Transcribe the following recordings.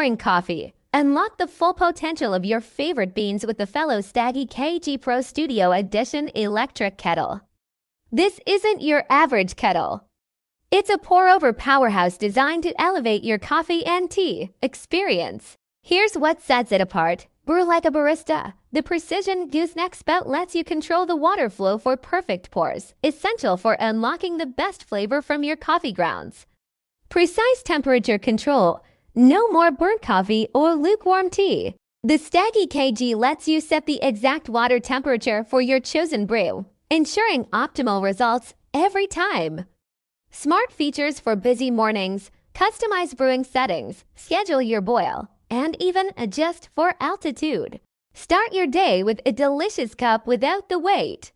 brewing coffee. Unlock the full potential of your favorite beans with the fellow Stagg KG Pro Studio Edition Electric Kettle. This isn't your average kettle. It's a pour-over powerhouse designed to elevate your coffee and tea experience. Here's what sets it apart. Brew like a barista. The precision Gooseneck spout lets you control the water flow for perfect pours, essential for unlocking the best flavor from your coffee grounds. Precise temperature control. No more burnt coffee or lukewarm tea. The Stagg KG lets you set the exact water temperature for your chosen brew, ensuring optimal results every time. Smart features for busy mornings. Customize brewing settings, schedule your boil, and even adjust for altitude. Start your day with a delicious cup without the wait.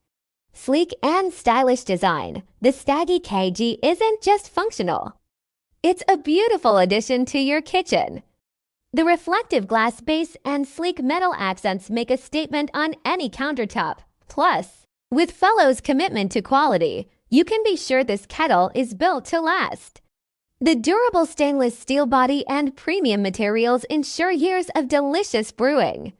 Sleek and stylish design. The Stagg KG isn't just functional. It's a beautiful addition to your kitchen. The reflective glass base and sleek metal accents make a statement on any countertop. Plus, with Fellow's commitment to quality, you can be sure this kettle is built to last. The durable stainless steel body and premium materials ensure years of delicious brewing.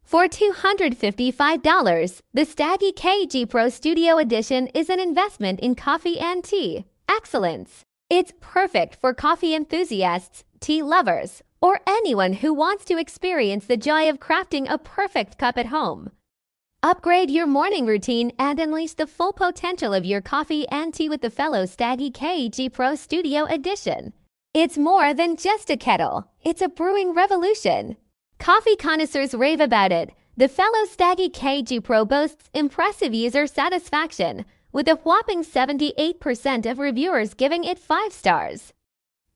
For $255, the Stagg KG Pro Studio Edition is an investment in coffee and tea excellence. It's perfect for coffee enthusiasts, tea lovers, or anyone who wants to experience the joy of crafting a perfect cup at home. Upgrade your morning routine and unleash the full potential of your coffee and tea with the fellow Stagg KG Pro Studio Edition. It's more than just a kettle. It's a brewing revolution. Coffee connoisseurs rave about it. The fellow Stagg KG Pro boasts impressive user satisfaction, with a whopping 78% of reviewers giving it 5 stars.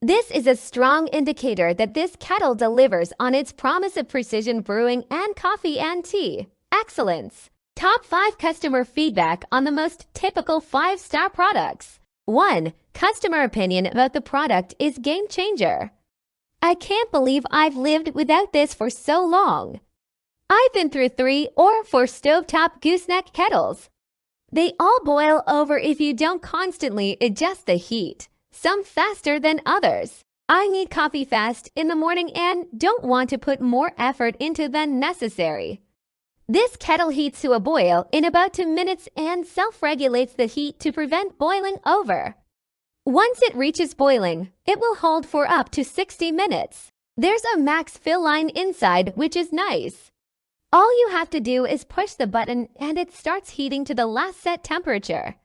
This is a strong indicator that this kettle delivers on its promise of precision brewing and coffee and tea excellence. Top 5 customer feedback on the most typical 5-star products. 1. Customer opinion about the product is game changer. I can't believe I've lived without this for so long. I've been through 3 or 4 stovetop gooseneck kettles. They all boil over if you don't constantly adjust the heat, some faster than others. I need coffee fast in the morning and don't want to put more effort into than necessary. This kettle heats to a boil in about 2 minutes and self-regulates the heat to prevent boiling over. Once it reaches boiling, it will hold for up to 60 minutes. There's a max fill line inside, which is nice. All you have to do is push the button and it starts heating to the last set temperature.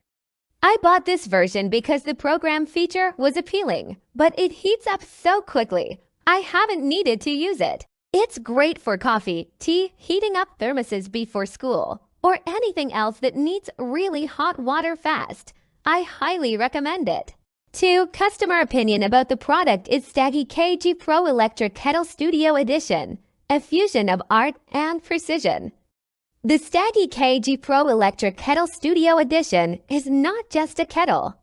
I bought this version because the program feature was appealing, but it heats up so quickly, I haven't needed to use it. It's great for coffee, tea, heating up thermoses before school, or anything else that needs really hot water fast. I highly recommend it. 2. Customer opinion about the product is Stagg KG Pro Electric Kettle Studio Edition, a fusion of art and precision. The Stagg KG Pro Electric Kettle Studio Edition is not just a kettle.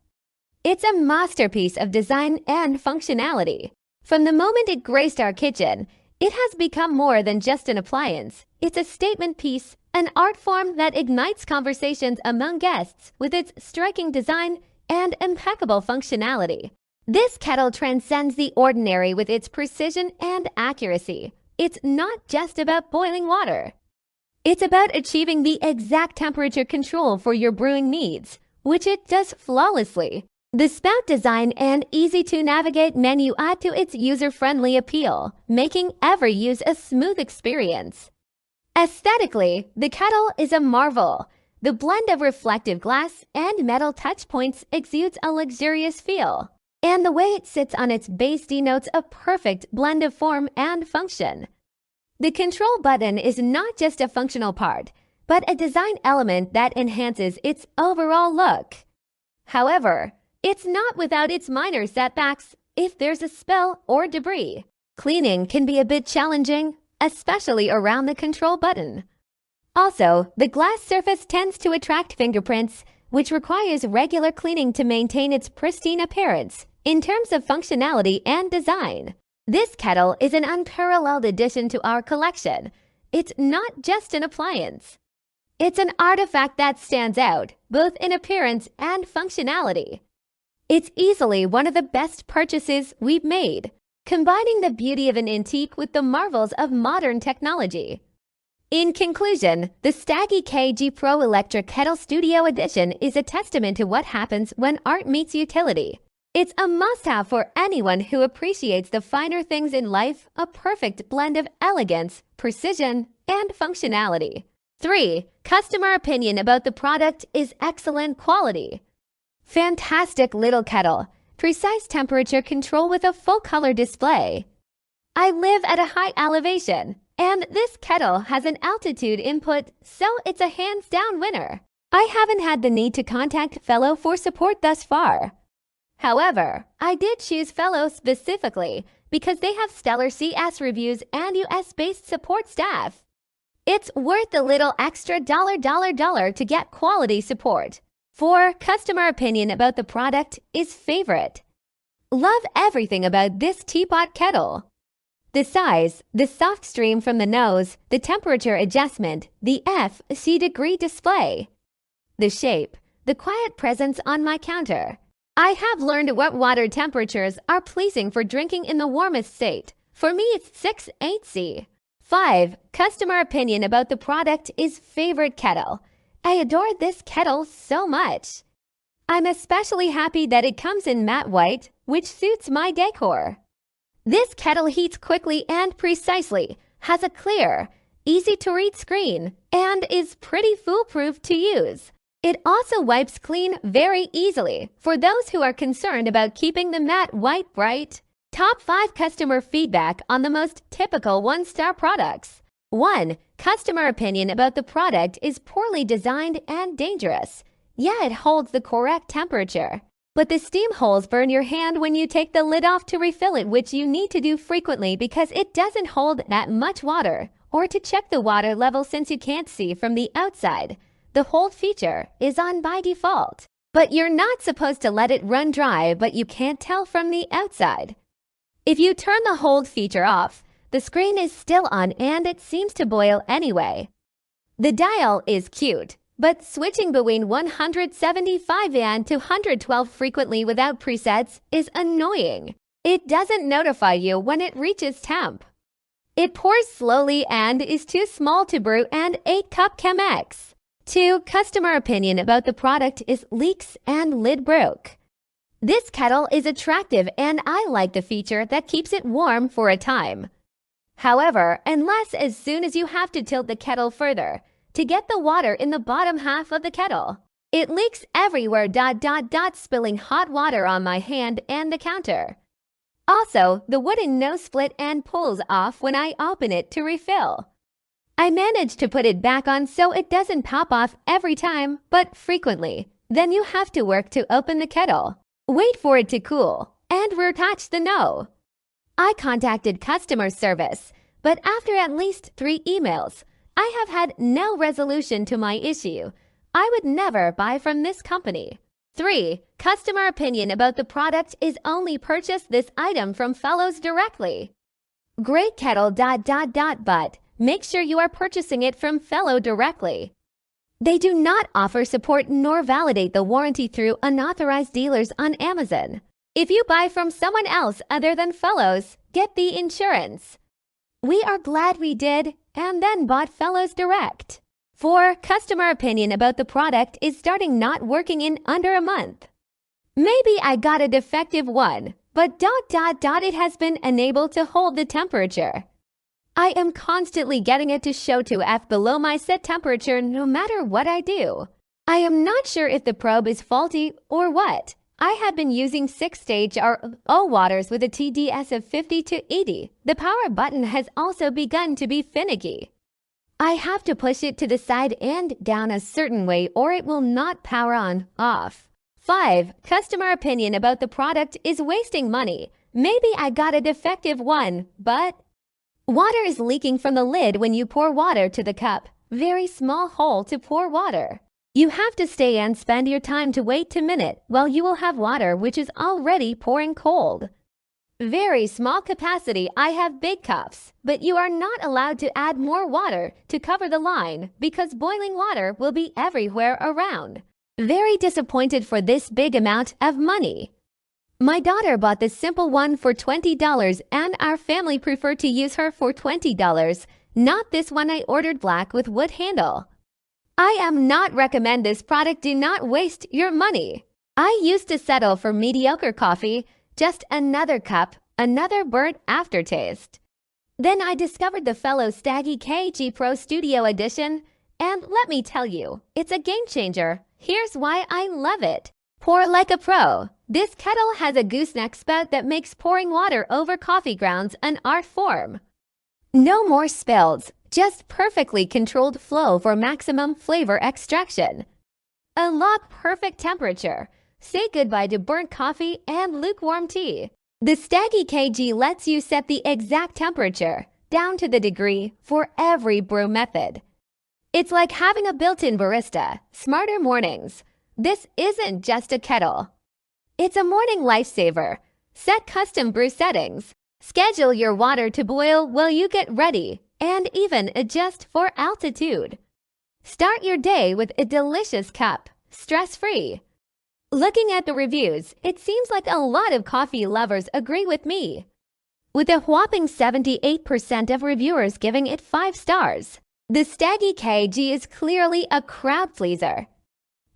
It's a masterpiece of design and functionality. From the moment it graced our kitchen, it has become more than just an appliance. It's a statement piece, an art form that ignites conversations among guests with its striking design and impeccable functionality. This kettle transcends the ordinary with its precision and accuracy. It's not just about boiling water. It's about achieving the exact temperature control for your brewing needs, which it does flawlessly. The spout design and easy-to-navigate menu add to its user-friendly appeal, making every use a smooth experience. Aesthetically, the kettle is a marvel. The blend of reflective glass and metal touchpoints exudes a luxurious feel, and the way it sits on its base denotes a perfect blend of form and function. The control button is not just a functional part, but a design element that enhances its overall look. However, it's not without its minor setbacks. If there's a spill or debris, cleaning can be a bit challenging, especially around the control button. Also, the glass surface tends to attract fingerprints, which requires regular cleaning to maintain its pristine appearance. In terms of functionality and design, this kettle is an unparalleled addition to our collection. It's not just an appliance. It's an artifact that stands out, both in appearance and functionality. It's easily one of the best purchases we've made. combining the beauty of an antique with the marvels of modern technology. In conclusion, the Stagg KG Pro Electric Kettle Studio Edition is a testament to what happens when art meets utility. It's a must-have for anyone who appreciates the finer things in life, a perfect blend of elegance, precision, and functionality. 3. Customer opinion about the product is excellent quality. Fantastic little kettle. Precise temperature control with a full-color display. I live at a high elevation, and this kettle has an altitude input, so it's a hands-down winner. I haven't had the need to contact Fellow for support thus far. However, I did choose Fellow specifically because they have stellar CS reviews and US-based support staff. It's worth the little extra dollar to get quality support. 4. Customer opinion about the product is favorite. Love everything about this teapot kettle. The size, the soft stream from the nose, the temperature adjustment, the FC degree display. The shape, the quiet presence on my counter. I have learned what water temperatures are pleasing for drinking in the warmest state. For me, it's 6-8 C. 5. Customer opinion about the product is favorite kettle. I adore this kettle so much. I'm especially happy that it comes in matte white, which suits my decor. This kettle heats quickly and precisely, has a clear, easy-to-read screen, and is pretty foolproof to use. It also wipes clean very easily for those who are concerned about keeping the matte white bright. Top 5 customer feedback on the most typical one-star products. 1. Customer opinion about the product is poorly designed and dangerous. Yeah, it holds the correct temperature, but the steam holes burn your hand when you take the lid off to refill it, which you need to do frequently because it doesn't hold that much water, or to check the water level since you can't see from the outside. The hold feature is on by default, but you're not supposed to let it run dry, but you can't tell from the outside. If you turn the hold feature off, the screen is still on and it seems to boil anyway. The dial is cute, but switching between 175 and 212 frequently without presets is annoying. It doesn't notify you when it reaches temp. It pours slowly and is too small to brew and 8-cup Chemex. 2. Customer opinion about the product is leaks and lid broke. This kettle is attractive and I like the feature that keeps it warm for a time. However, unless as soon as you have to tilt the kettle further to get the water in the bottom half of the kettle. It leaks everywhere, spilling hot water on my hand and the counter. Also, the wooden nose split and pulls off when I open it to refill. I managed to put it back on so it doesn't pop off every time, but frequently. Then you have to work to open the kettle, wait for it to cool, and reattach the nose. I contacted customer service, but after at least 3 emails, I have had no resolution to my issue. I would never buy from this company. 3. Customer opinion about the product is only purchase this item from Fellows directly. Great kettle, but make sure you are purchasing it from Fellow directly. They do not offer support nor validate the warranty through unauthorized dealers on Amazon. If you buy from someone else other than Fellows, get the insurance. We are glad we did and then bought Fellows direct. 4. Customer opinion about the product is starting not working in under a month. Maybe I got a defective one, but it has been unable to hold the temperature. I am constantly getting it to show 2F below my set temperature no matter what I do. I am not sure if the probe is faulty or what. I have been using 6-stage RO waters with a TDS of 50 to 80. The power button has also begun to be finicky. I have to push it to the side and down a certain way or it will not power on, off. 5. Customer opinion about the product is wasting money. Maybe I got a defective one, but water is leaking from the lid when you pour water to the cup. Very small hole to pour water. You have to stay and spend your time to wait a minute while you will have water which is already pouring cold. Very small capacity. I have big cups, but you are not allowed to add more water to cover the line because boiling water will be everywhere around. Very disappointed for this big amount of money. My daughter bought the simple one for $20 and our family preferred to use her for $20, not this one I ordered black with wood handle. I am not recommend this product. Do not waste your money. I used to settle for mediocre coffee, just another cup, another burnt aftertaste. Then I discovered the fellow Stagg KG Pro Studio Edition, and let me tell you, it's a game changer. Here's why I love it. Pour like a pro. This kettle has a gooseneck spout that makes pouring water over coffee grounds an art form. No more spills, just perfectly controlled flow for maximum flavor extraction. Unlock perfect temperature. Say goodbye to burnt coffee and lukewarm tea. The Stagg KG lets you set the exact temperature, down to the degree, for every brew method. It's like having a built-in barista. Smarter mornings. This isn't just a kettle. It's a morning lifesaver. Set custom brew settings. Schedule your water to boil while you get ready, and even adjust for altitude. Start your day with a delicious cup, stress-free. Looking at the reviews, it seems like a lot of coffee lovers agree with me, with a whopping 78% of reviewers giving it 5 stars. The Stagg KG is clearly a crowd pleaser.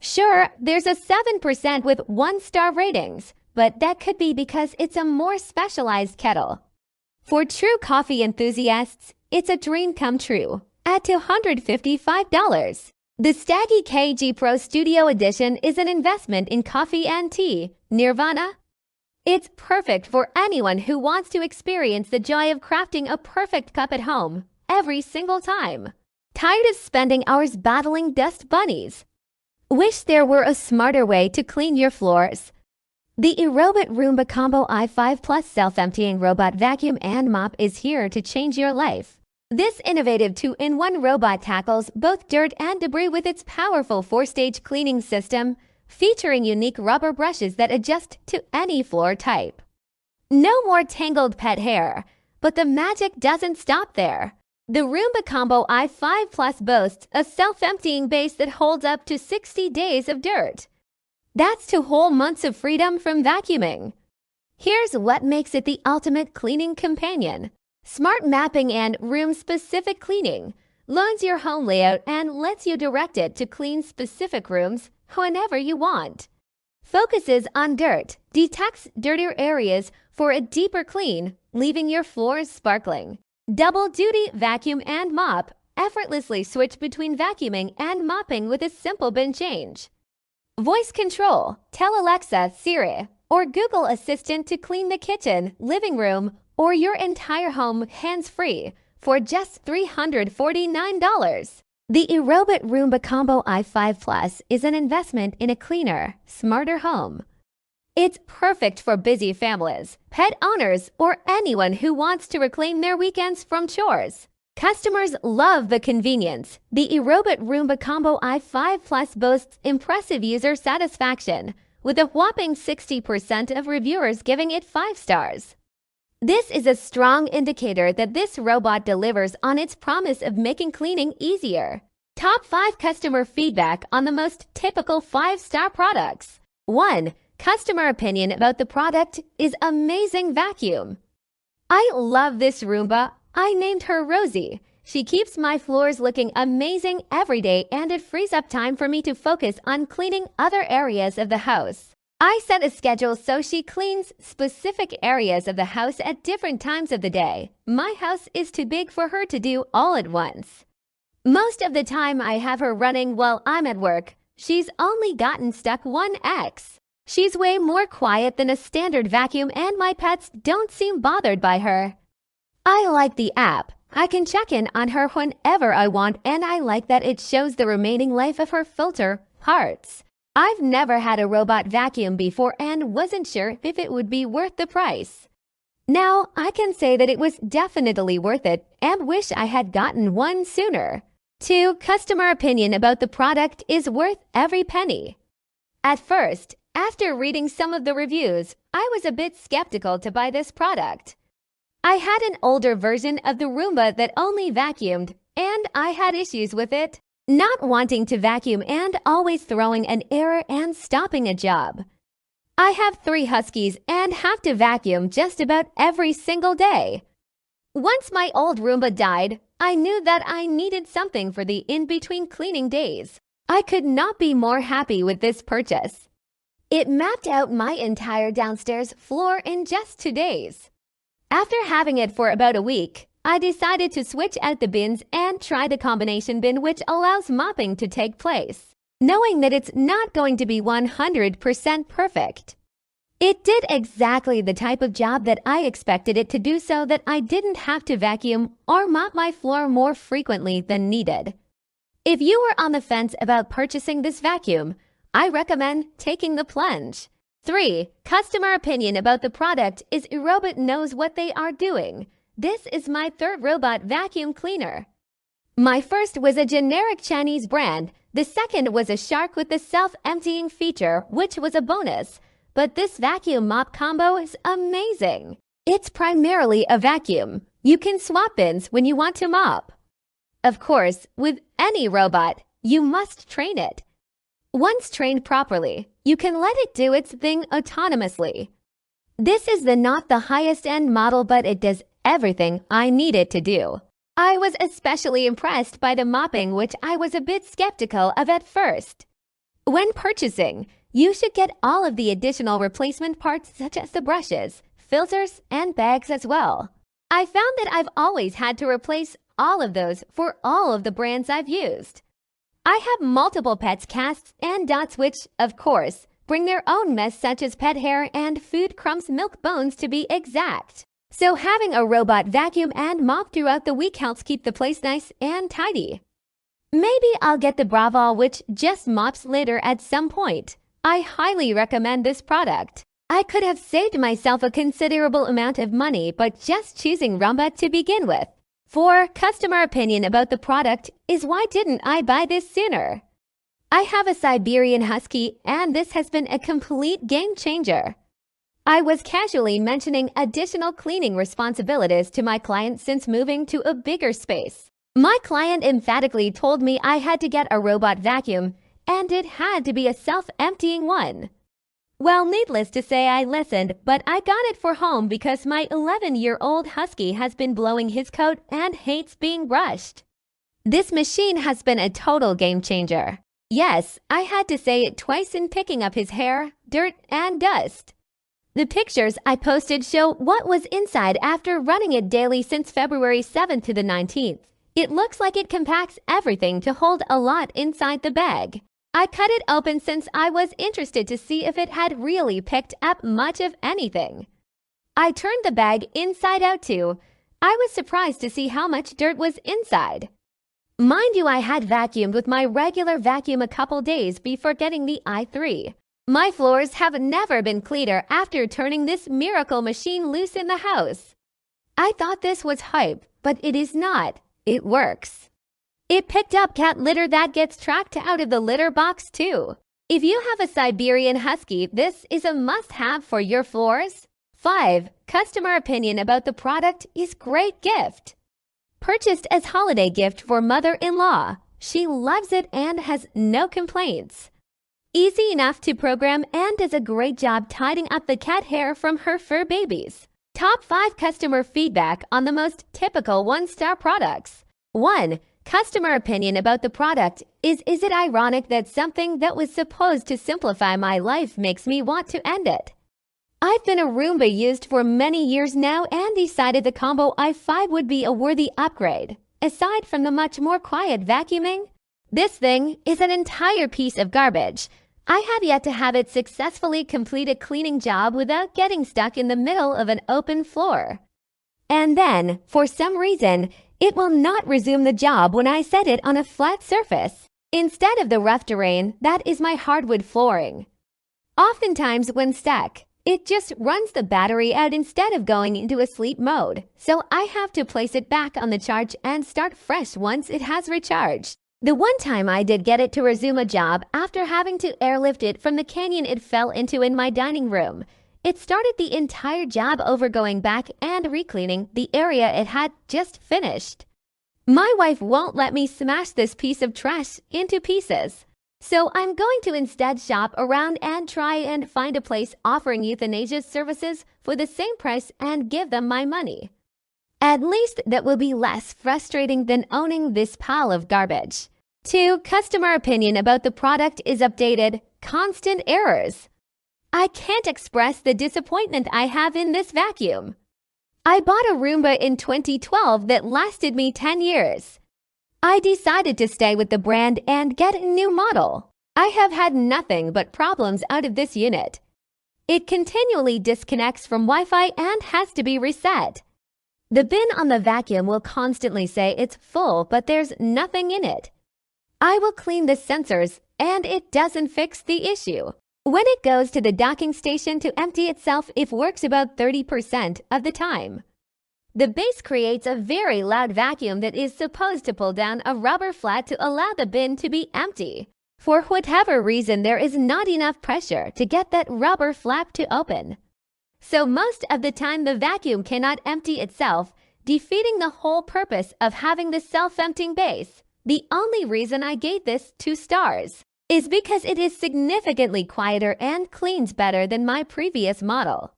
Sure, there's a 7% with 1-star ratings, but that could be because it's a more specialized kettle. For true coffee enthusiasts, it's a dream come true at $255. The Stagg KG Pro Studio Edition is an investment in coffee and tea, nirvana. It's perfect for anyone who wants to experience the joy of crafting a perfect cup at home every single time. Tired of spending hours battling dust bunnies? Wish there were a smarter way to clean your floors? The iRobot Roomba Combo i5 Plus self-emptying robot vacuum and mop is here to change your life. This innovative 2-in-1 robot tackles both dirt and debris with its powerful 4-stage cleaning system, featuring unique rubber brushes that adjust to any floor type. No more tangled pet hair, but the magic doesn't stop there. The Roomba Combo i5 Plus boasts a self-emptying base that holds up to 60 days of dirt. That's 2 whole months of freedom from vacuuming. Here's what makes it the ultimate cleaning companion. Smart mapping and room-specific cleaning. Learns your home layout and lets you direct it to clean specific rooms whenever you want. Focuses on dirt, detects dirtier areas for a deeper clean, leaving your floors sparkling. Double-duty vacuum and mop. Effortlessly switch between vacuuming and mopping with a simple bin change. Voice control. Tell Alexa, Siri, or Google Assistant to clean the kitchen, living room, or your entire home hands-free for just $349. The iRobot Roomba Combo i5 Plus is an investment in a cleaner, smarter home. It's perfect for busy families, pet owners, or anyone who wants to reclaim their weekends from chores. Customers love the convenience. The iRobot Roomba Combo i5 Plus boasts impressive user satisfaction, with a whopping 60% of reviewers giving it 5 stars. This is a strong indicator that this robot delivers on its promise of making cleaning easier. Top 5 customer feedback on the most typical 5-star products. 1. Customer opinion about the product is amazing vacuum. I love this Roomba. I named her Rosie. She keeps my floors looking amazing every day, and it frees up time for me to focus on cleaning other areas of the house. I set a schedule so she cleans specific areas of the house at different times of the day. My house is too big for her to do all at once. Most of the time I have her running while I'm at work. She's only gotten stuck 1x. She's way more quiet than a standard vacuum, and my pets don't seem bothered by her. I like the app. I can check in on her whenever I want, and I like that it shows the remaining life of her filter parts. I've never had a robot vacuum before and wasn't sure if it would be worth the price. Now, I can say that it was definitely worth it and wish I had gotten one sooner. 2. Customer opinion about the product is worth every penny. At first, after reading some of the reviews, I was a bit skeptical to buy this product. I had an older version of the Roomba that only vacuumed, and I had issues with it, not wanting to vacuum and always throwing an error and stopping a job. I have 3 huskies and have to vacuum just about every single day. Once my old Roomba died, I knew that I needed something for the in-between cleaning days. I could not be more happy with this purchase. It mapped out my entire downstairs floor in just 2 days. After having it for about a week, I decided to switch out the bins and try the combination bin, which allows mopping to take place, knowing that it's not going to be 100% perfect. It did exactly the type of job that I expected it to do, so that I didn't have to vacuum or mop my floor more frequently than needed. If you were on the fence about purchasing this vacuum, I recommend taking the plunge. 3. Customer opinion about the product is iRobot knows what they are doing. This is my 3rd robot vacuum cleaner. My first was a generic Chinese brand. The second was a shark with the self-emptying feature, which was a bonus. But this vacuum mop combo is amazing. It's primarily a vacuum. You can swap bins when you want to mop. Of course, with any robot, you must train it. Once trained properly, you can let it do its thing autonomously. This is not the highest end model, but it does everything I need it to do. I was especially impressed by the mopping, which I was a bit skeptical of at first. When purchasing, you should get all of the additional replacement parts such as the brushes, filters, and bags as well. I found that I've always had to replace all of those for all of the brands I've used. I have multiple pets, cats, and dots which, of course, bring their own mess such as pet hair and food crumbs, milk, bones to be exact. So having a robot vacuum and mop throughout the week helps keep the place nice and tidy. Maybe I'll get the Bravo, which just mops litter at some point. I highly recommend this product. I could have saved myself a considerable amount of money by just choosing Roomba to begin with. 4. Customer opinion about the product is why didn't I buy this sooner? I have a Siberian Husky, and this has been a complete game changer. I was casually mentioning additional cleaning responsibilities to my client since moving to a bigger space. My client emphatically told me I had to get a robot vacuum, and it had to be a self-emptying one. Well, needless to say, I listened, but I got it for home because my 11-year-old Husky has been blowing his coat and hates being brushed. This machine has been a total game changer. Yes, I had to say it twice in picking up his hair, dirt, and dust. The pictures I posted show what was inside after running it daily since February 7th to the 19th. It looks like it compacts everything to hold a lot inside the bag. I cut it open since I was interested to see if it had really picked up much of anything. I turned the bag inside out too. I was surprised to see how much dirt was inside. Mind you, I had vacuumed with my regular vacuum a couple days before getting the i3. My floors have never been cleaner after turning this miracle machine loose in the house. I thought this was hype, but it is not. It works. It picked up cat litter that gets tracked out of the litter box too. If you have a Siberian Husky, this is a must-have for your floors. 5. Customer opinion about the product is great gift. Purchased as holiday gift for mother-in-law. She loves it and has no complaints. Easy enough to program and does a great job tidying up the cat hair from her fur babies. Top 5 customer feedback on the most typical 1-star products. 1. Customer opinion about the product is it ironic that something that was supposed to simplify my life makes me want to end it? I've been a Roomba used for many years now and decided the Combo i5 would be a worthy upgrade. Aside from the much more quiet vacuuming, this thing is an entire piece of garbage. I have yet to have it successfully complete a cleaning job without getting stuck in the middle of an open floor. And then, for some reason, it will not resume the job when I set it on a flat surface, instead of the rough terrain that is my hardwood flooring. Oftentimes when stuck, it just runs the battery out instead of going into a sleep mode, so I have to place it back on the charge and start fresh once it has recharged. The one time I did get it to resume a job after having to airlift it from the canyon it fell into in my dining room, it started the entire job over, going back and recleaning the area it had just finished. My wife won't let me smash this piece of trash into pieces. So I'm going to instead shop around and try and find a place offering euthanasia services for the same price and give them my money. At least that will be less frustrating than owning this pile of garbage. 2. Customer opinion about the product is updated. Constant errors. I can't express the disappointment I have in this vacuum. I bought a Roomba in 2012 that lasted me 10 years. I decided to stay with the brand and get a new model. I have had nothing but problems out of this unit. It continually disconnects from Wi-Fi and has to be reset. The bin on the vacuum will constantly say it's full, but there's nothing in it. I will clean the sensors, and it doesn't fix the issue. When it goes to the docking station to empty itself, it works about 30% of the time. The base creates a very loud vacuum that is supposed to pull down a rubber flat to allow the bin to be empty. For whatever reason, there is not enough pressure to get that rubber flap to open. So most of the time, the vacuum cannot empty itself, defeating the whole purpose of having the self-emptying base. The only reason I gave this 2 stars is because it is significantly quieter and cleans better than my previous model.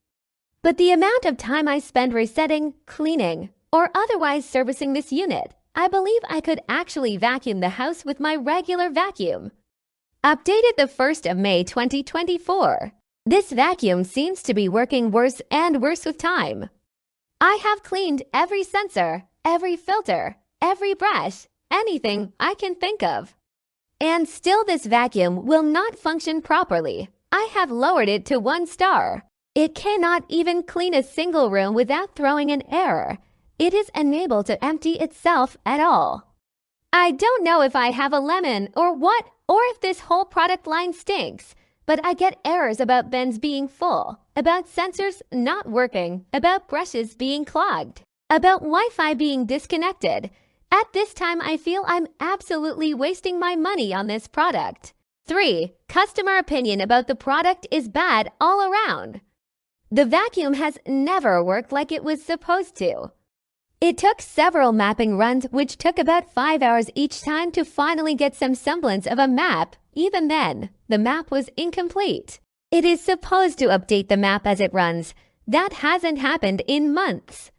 But the amount of time I spend resetting, cleaning, or otherwise servicing this unit, I believe I could actually vacuum the house with my regular vacuum. Updated the 1st of May 2024. This vacuum seems to be working worse and worse with time. I have cleaned every sensor, every filter, every brush, anything I can think of. And still this vacuum will not function properly. I have lowered it to 1 star. It cannot even clean a single room without throwing an error. It is unable to empty itself at all. I don't know if I have a lemon or what, or if this whole product line stinks, but I get errors about bins being full, about sensors not working, about brushes being clogged, about Wi-Fi being disconnected. At this time, I feel I'm absolutely wasting my money on this product. 3. Customer opinion about the product is bad all around. The vacuum has never worked like it was supposed to. It took several mapping runs, which took about 5 hours each time to finally get some semblance of a map. Even then, the map was incomplete. It is supposed to update the map as it runs. That hasn't happened in months.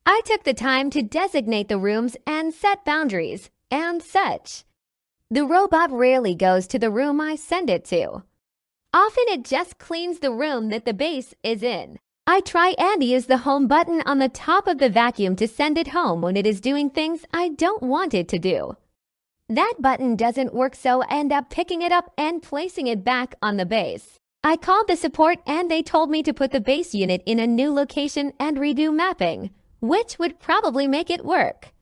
I took the time to designate the rooms and set boundaries and such. The robot rarely goes to the room I send it to. Often it just cleans the room that the base is in. I try and use the home button on the top of the vacuum to send it home when it is doing things I don't want it to do. That button doesn't work, so I end up picking it up and placing it back on the base. I called the support and they told me to put the base unit in a new location and redo mapping, which would probably make it work.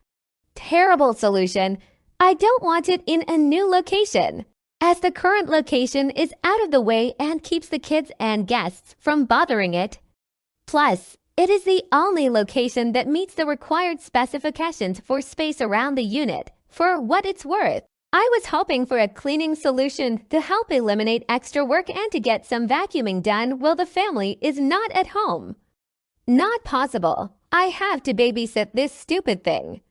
Terrible solution. I don't want it in a new location, as the current location is out of the way and keeps the kids and guests from bothering it. Plus, it is the only location that meets the required specifications for space around the unit, for what it's worth. I was hoping for a cleaning solution to help eliminate extra work and to get some vacuuming done while the family is not at home. Not possible. I have to babysit this stupid thing.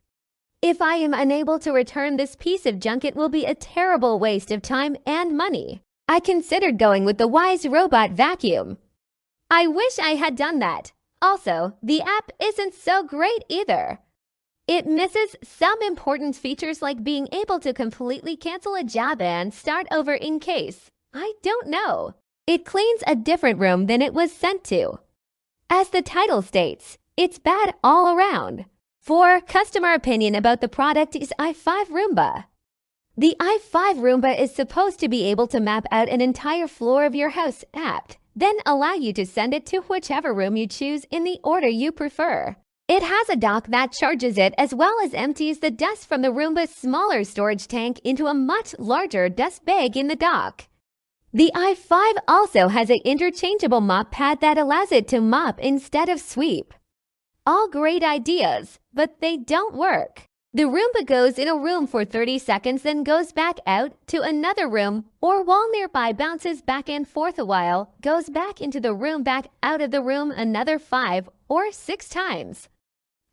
If I am unable to return this piece of junk, it will be a terrible waste of time and money. I considered going with the iRobot vacuum. I wish I had done that. Also, the app isn't so great either. It misses some important features like being able to completely cancel a job and start over in case. I don't know. It cleans a different room than it was sent to. As the title states, it's bad all around. 4. Customer opinion about the product is i5 Roomba. The i5 Roomba is supposed to be able to map out an entire floor of your house app, then allow you to send it to whichever room you choose in the order you prefer. It has a dock that charges it as well as empties the dust from the Roomba's smaller storage tank into a much larger dust bag in the dock. The i5 also has an interchangeable mop pad that allows it to mop instead of sweep. All great ideas, but they don't work. The Roomba goes in a room for 30 seconds, then goes back out to another room, or while nearby bounces back and forth a while, goes back into the room, back out of the room another 5 or 6 times.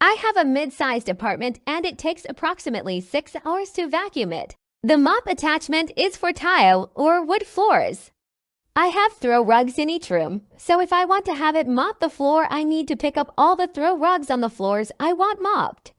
I have a mid-sized apartment and it takes approximately 6 hours to vacuum it. The mop attachment is for tile or wood floors. I have throw rugs in each room, so if I want to have it mop the floor, I need to pick up all the throw rugs on the floors I want mopped.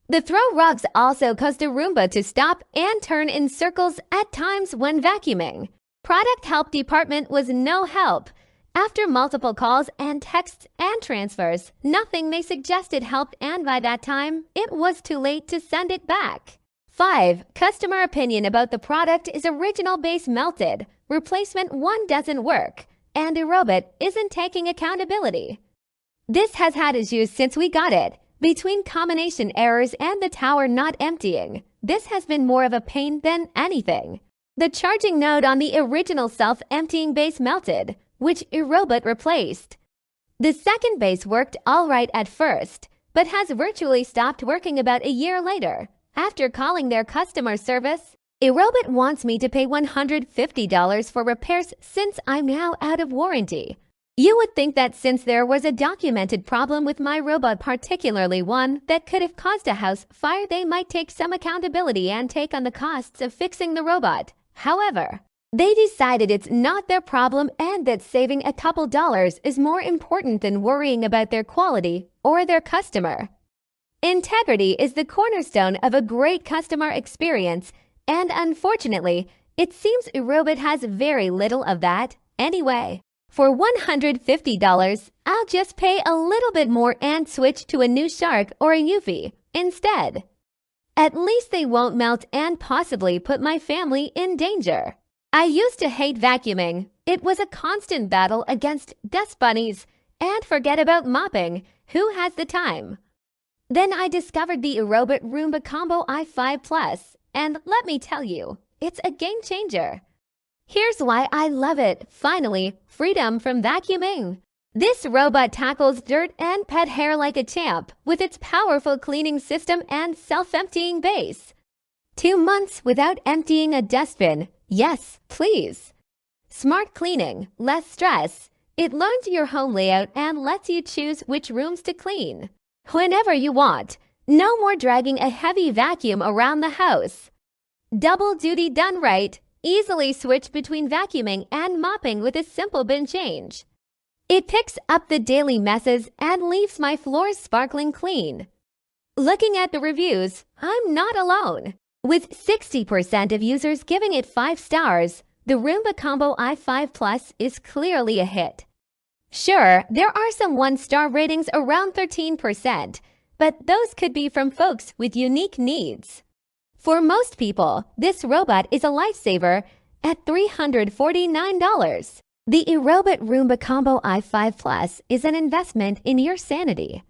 The throw rugs also cause the Roomba to stop and turn in circles at times when vacuuming. Product help department was no help. After multiple calls and texts and transfers, nothing they suggested helped, and by that time, it was too late to send it back. 5. Customer opinion about the product is original base melted. Replacement 1 doesn't work, and iRobot isn't taking accountability. This has had issues since we got it. Between combination errors and the tower not emptying, this has been more of a pain than anything. The charging node on the original self-emptying base melted, which iRobot replaced. The second base worked all right at first, but has virtually stopped working about a year later. After calling their customer service, iRobot wants me to pay $150 for repairs since I'm now out of warranty. You would think that since there was a documented problem with my robot, particularly one that could have caused a house fire, they might take some accountability and take on the costs of fixing the robot. However, they decided it's not their problem and that saving a couple dollars is more important than worrying about their quality or their customer. Integrity is the cornerstone of a great customer experience, and unfortunately, it seems iRobot has very little of that. Anyway, for $150, I'll just pay a little bit more and switch to a new Shark or a Eufy instead. At least they won't melt and possibly put my family in danger. I used to hate vacuuming. It was a constant battle against dust bunnies, and forget about mopping. Who has the time? Then I discovered the iRobot Roomba Combo i5 Plus, and let me tell you, it's a game changer. Here's why I love it. Finally, freedom from vacuuming. This robot tackles dirt and pet hair like a champ with its powerful cleaning system and self-emptying base. 2 months without emptying a dustbin. Yes, please. Smart cleaning, less stress. It learns your home layout and lets you choose which rooms to clean whenever you want. No more dragging a heavy vacuum around the house. Double duty done right. Easily switch between vacuuming and mopping with a simple bin change. It picks up the daily messes and leaves my floors sparkling clean. Looking at the reviews, I'm not alone. With 60% of users giving it 5 stars, the Roomba Combo i5 Plus is clearly a hit. Sure, there are some 1-star ratings around 13%, but those could be from folks with unique needs. For most people, this robot is a lifesaver at $349. The iRobot Roomba Combo i5 Plus is an investment in your sanity.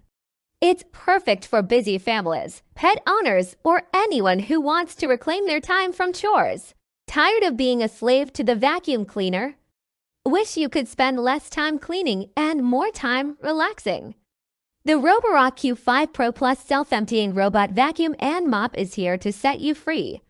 It's perfect for busy families, pet owners, or anyone who wants to reclaim their time from chores. Tired of being a slave to the vacuum cleaner? Wish you could spend less time cleaning and more time relaxing? The Roborock Q5 Pro Plus self-emptying robot vacuum and mop is here to set you free.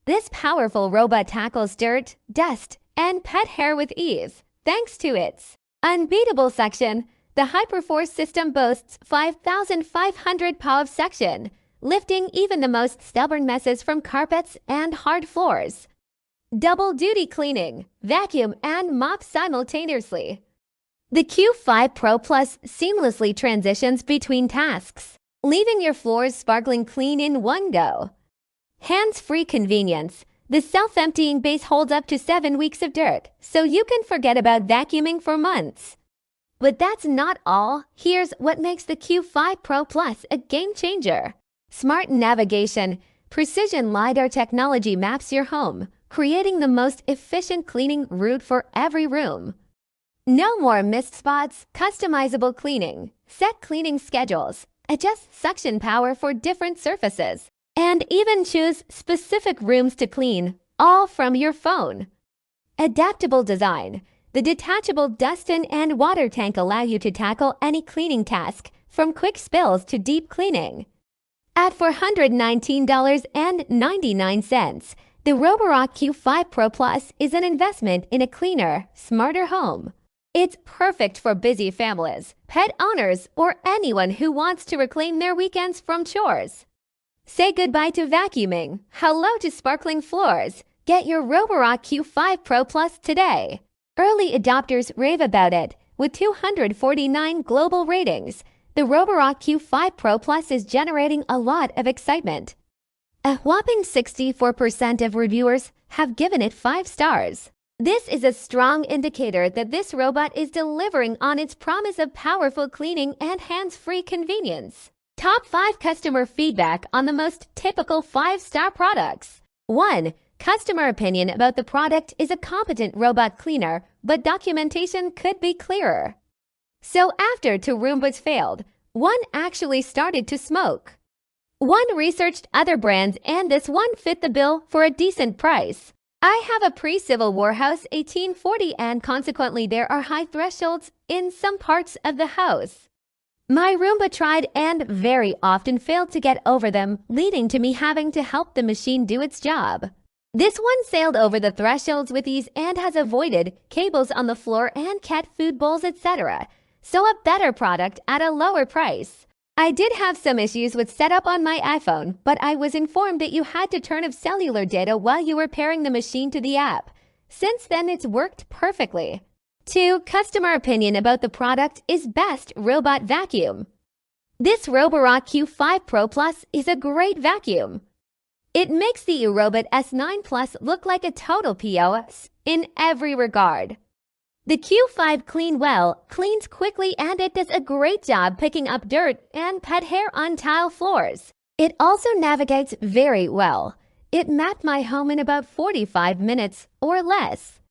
This powerful robot tackles dirt, dust, and pet hair with ease, thanks to its unbeatable suction. The Hyperforce system boasts 5,500 POV suction, lifting even the most stubborn messes from carpets and hard floors. Double duty cleaning, vacuum, and mop simultaneously. The Q5 Pro Plus seamlessly transitions between tasks, leaving your floors sparkling clean in one go. Hands-free convenience. The self-emptying base holds up to 7 weeks of dirt, so you can forget about vacuuming for months. But that's not all. Here's what makes the Q5 Pro Plus a game changer. Smart navigation. Precision LiDAR technology maps your home, creating the most efficient cleaning route for every room. No more missed spots, customizable cleaning. Set cleaning schedules, adjust suction power for different surfaces, and even choose specific rooms to clean, all from your phone. Adaptable design. The detachable dust-in and water tank allow you to tackle any cleaning task, from quick spills to deep cleaning. At $419.99, the Roborock Q5 Pro Plus is an investment in a cleaner, smarter home. It's perfect for busy families, pet owners, or anyone who wants to reclaim their weekends from chores. Say goodbye to vacuuming. Hello to sparkling floors. Get your Roborock Q5 Pro Plus today. Early adopters rave about it. With 249 global ratings, the Roborock Q5 Pro Plus is generating a lot of excitement. A whopping 64% of reviewers have given it 5 stars. This is a strong indicator that this robot is delivering on its promise of powerful cleaning and hands-free convenience. Top 5 customer feedback on the most typical 5-star products. 1. Customer opinion about the product is a competent robot cleaner, but documentation could be clearer. So after 2 Roombas failed, one actually started to smoke. One researched other brands and this one fit the bill for a decent price. I have a pre-Civil War house 1840 and consequently there are high thresholds in some parts of the house. My Roomba tried and very often failed to get over them, leading to me having to help the machine do its job. This one sailed over the thresholds with ease and has avoided cables on the floor and cat food bowls, etc. So a better product at a lower price. I did have some issues with setup on my iPhone, but I was informed that you had to turn off cellular data while you were pairing the machine to the app. Since then, it's worked perfectly. 2. Customer opinion about the product is best robot vacuum. This Roborock Q5 Pro Plus is a great vacuum. It makes the iRobot S9 Plus look like a total POS in every regard. The Q5 cleans quickly and it does a great job picking up dirt and pet hair on tile floors. It also navigates very well. It mapped my home in about 45 minutes or less.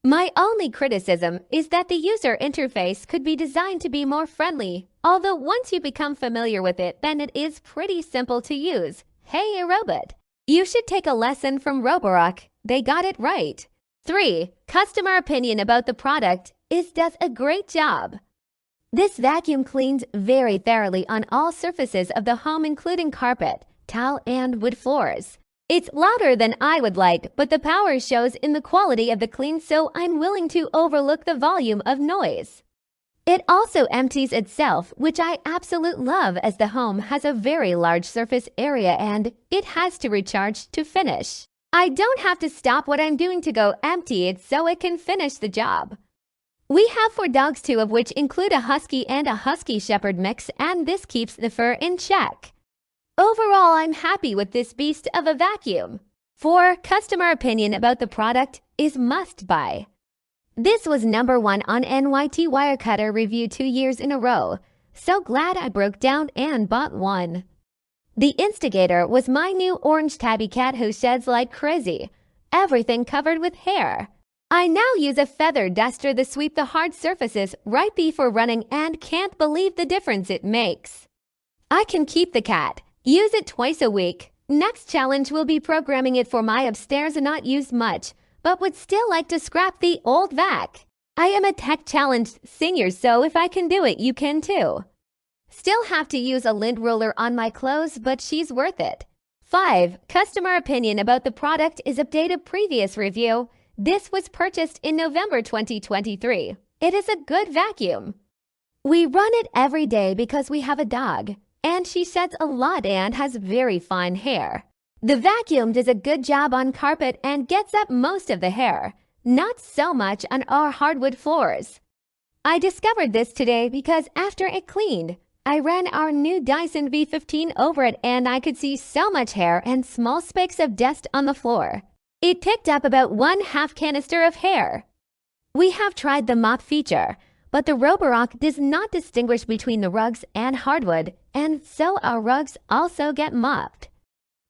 My only criticism is that the user interface could be designed to be more friendly, although once you become familiar with it, then it is pretty simple to use. Hey iRobot! You should take a lesson from Roborock. They got it right. 3. Customer opinion about the product is does a great job. This vacuum cleans very thoroughly on all surfaces of the home including carpet, tile, and wood floors. It's louder than I would like, but the power shows in the quality of the clean, so I'm willing to overlook the volume of noise. It also empties itself, which I absolutely love as the home has a very large surface area and it has to recharge to finish. I don't have to stop what I'm doing to go empty it so it can finish the job. We have 4 dogs, 2 of which include a Husky and a Husky Shepherd mix, and this keeps the fur in check. Overall, I'm happy with this beast of a vacuum. 4. Customer opinion about the product is must buy. This was number 1 on NYT Wirecutter review 2 years in a row. So glad I broke down and bought one. The instigator was my new orange tabby cat who sheds like crazy. Everything covered with hair. I now use a feather duster to sweep the hard surfaces right before running and can't believe the difference it makes. I can keep the cat. Use it twice a week. Next challenge will be programming it for my upstairs and not used much, but would still like to scrap the old vac. I am a tech-challenged senior, so if I can do it, you can too. Still have to use a lint roller on my clothes, but she's worth it. 5. Customer opinion about the product is updated previous review. This was purchased in November 2023. It is a good vacuum. We run it every day because we have a dog, and she sheds a lot and has very fine hair. The vacuum does a good job on carpet and gets up most of the hair, not so much on our hardwood floors. I discovered this today because after it cleaned, I ran our new Dyson V15 over it and I could see so much hair and small specks of dust on the floor. It picked up about 1/2 canister of hair. We have tried the mop feature, but the Roborock does not distinguish between the rugs and hardwood, and so our rugs also get mopped.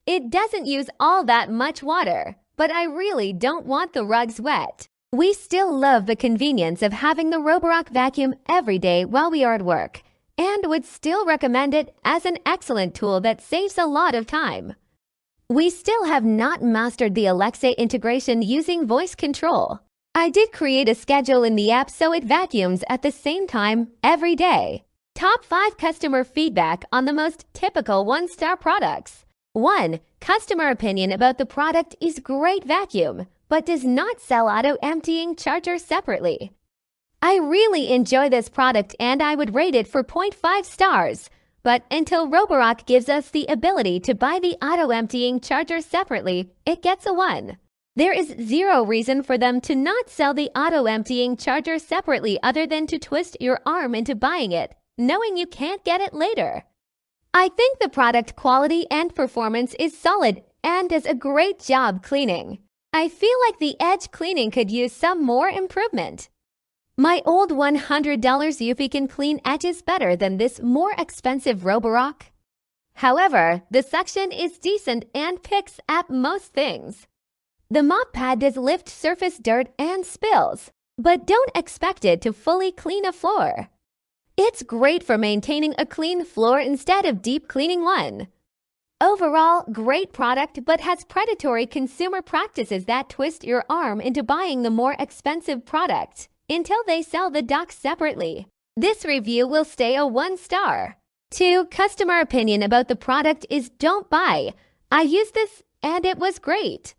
It doesn't use all that much water, but I really don't want the rugs wet. We still love the convenience of having the Roborock vacuum every day while we are at work, and would still recommend it as an excellent tool that saves a lot of time. We still have not mastered the Alexa integration using voice control. I did create a schedule in the app so it vacuums at the same time every day. Top 5 customer feedback on the most typical 1-star products. 1. Customer opinion about the product is great vacuum, but does not sell auto-emptying charger separately. I really enjoy this product and I would rate it for 0.5 stars, but until Roborock gives us the ability to buy the auto-emptying charger separately, it gets a 1. There is zero reason for them to not sell the auto-emptying charger separately other than to twist your arm into buying it, knowing you can't get it later. I think the product quality and performance is solid and does a great job cleaning. I feel like the edge cleaning could use some more improvement. My old $100 Yuffie can clean edges better than this more expensive Roborock. However, the suction is decent and picks up most things. The mop pad does lift surface dirt and spills, but don't expect it to fully clean a floor. It's great for maintaining a clean floor instead of deep cleaning one. Overall, great product, but has predatory consumer practices that twist your arm into buying the more expensive product until they sell the dock separately. This review will stay a 1 star. 2. Customer opinion about the product is don't buy. I used this and it was great.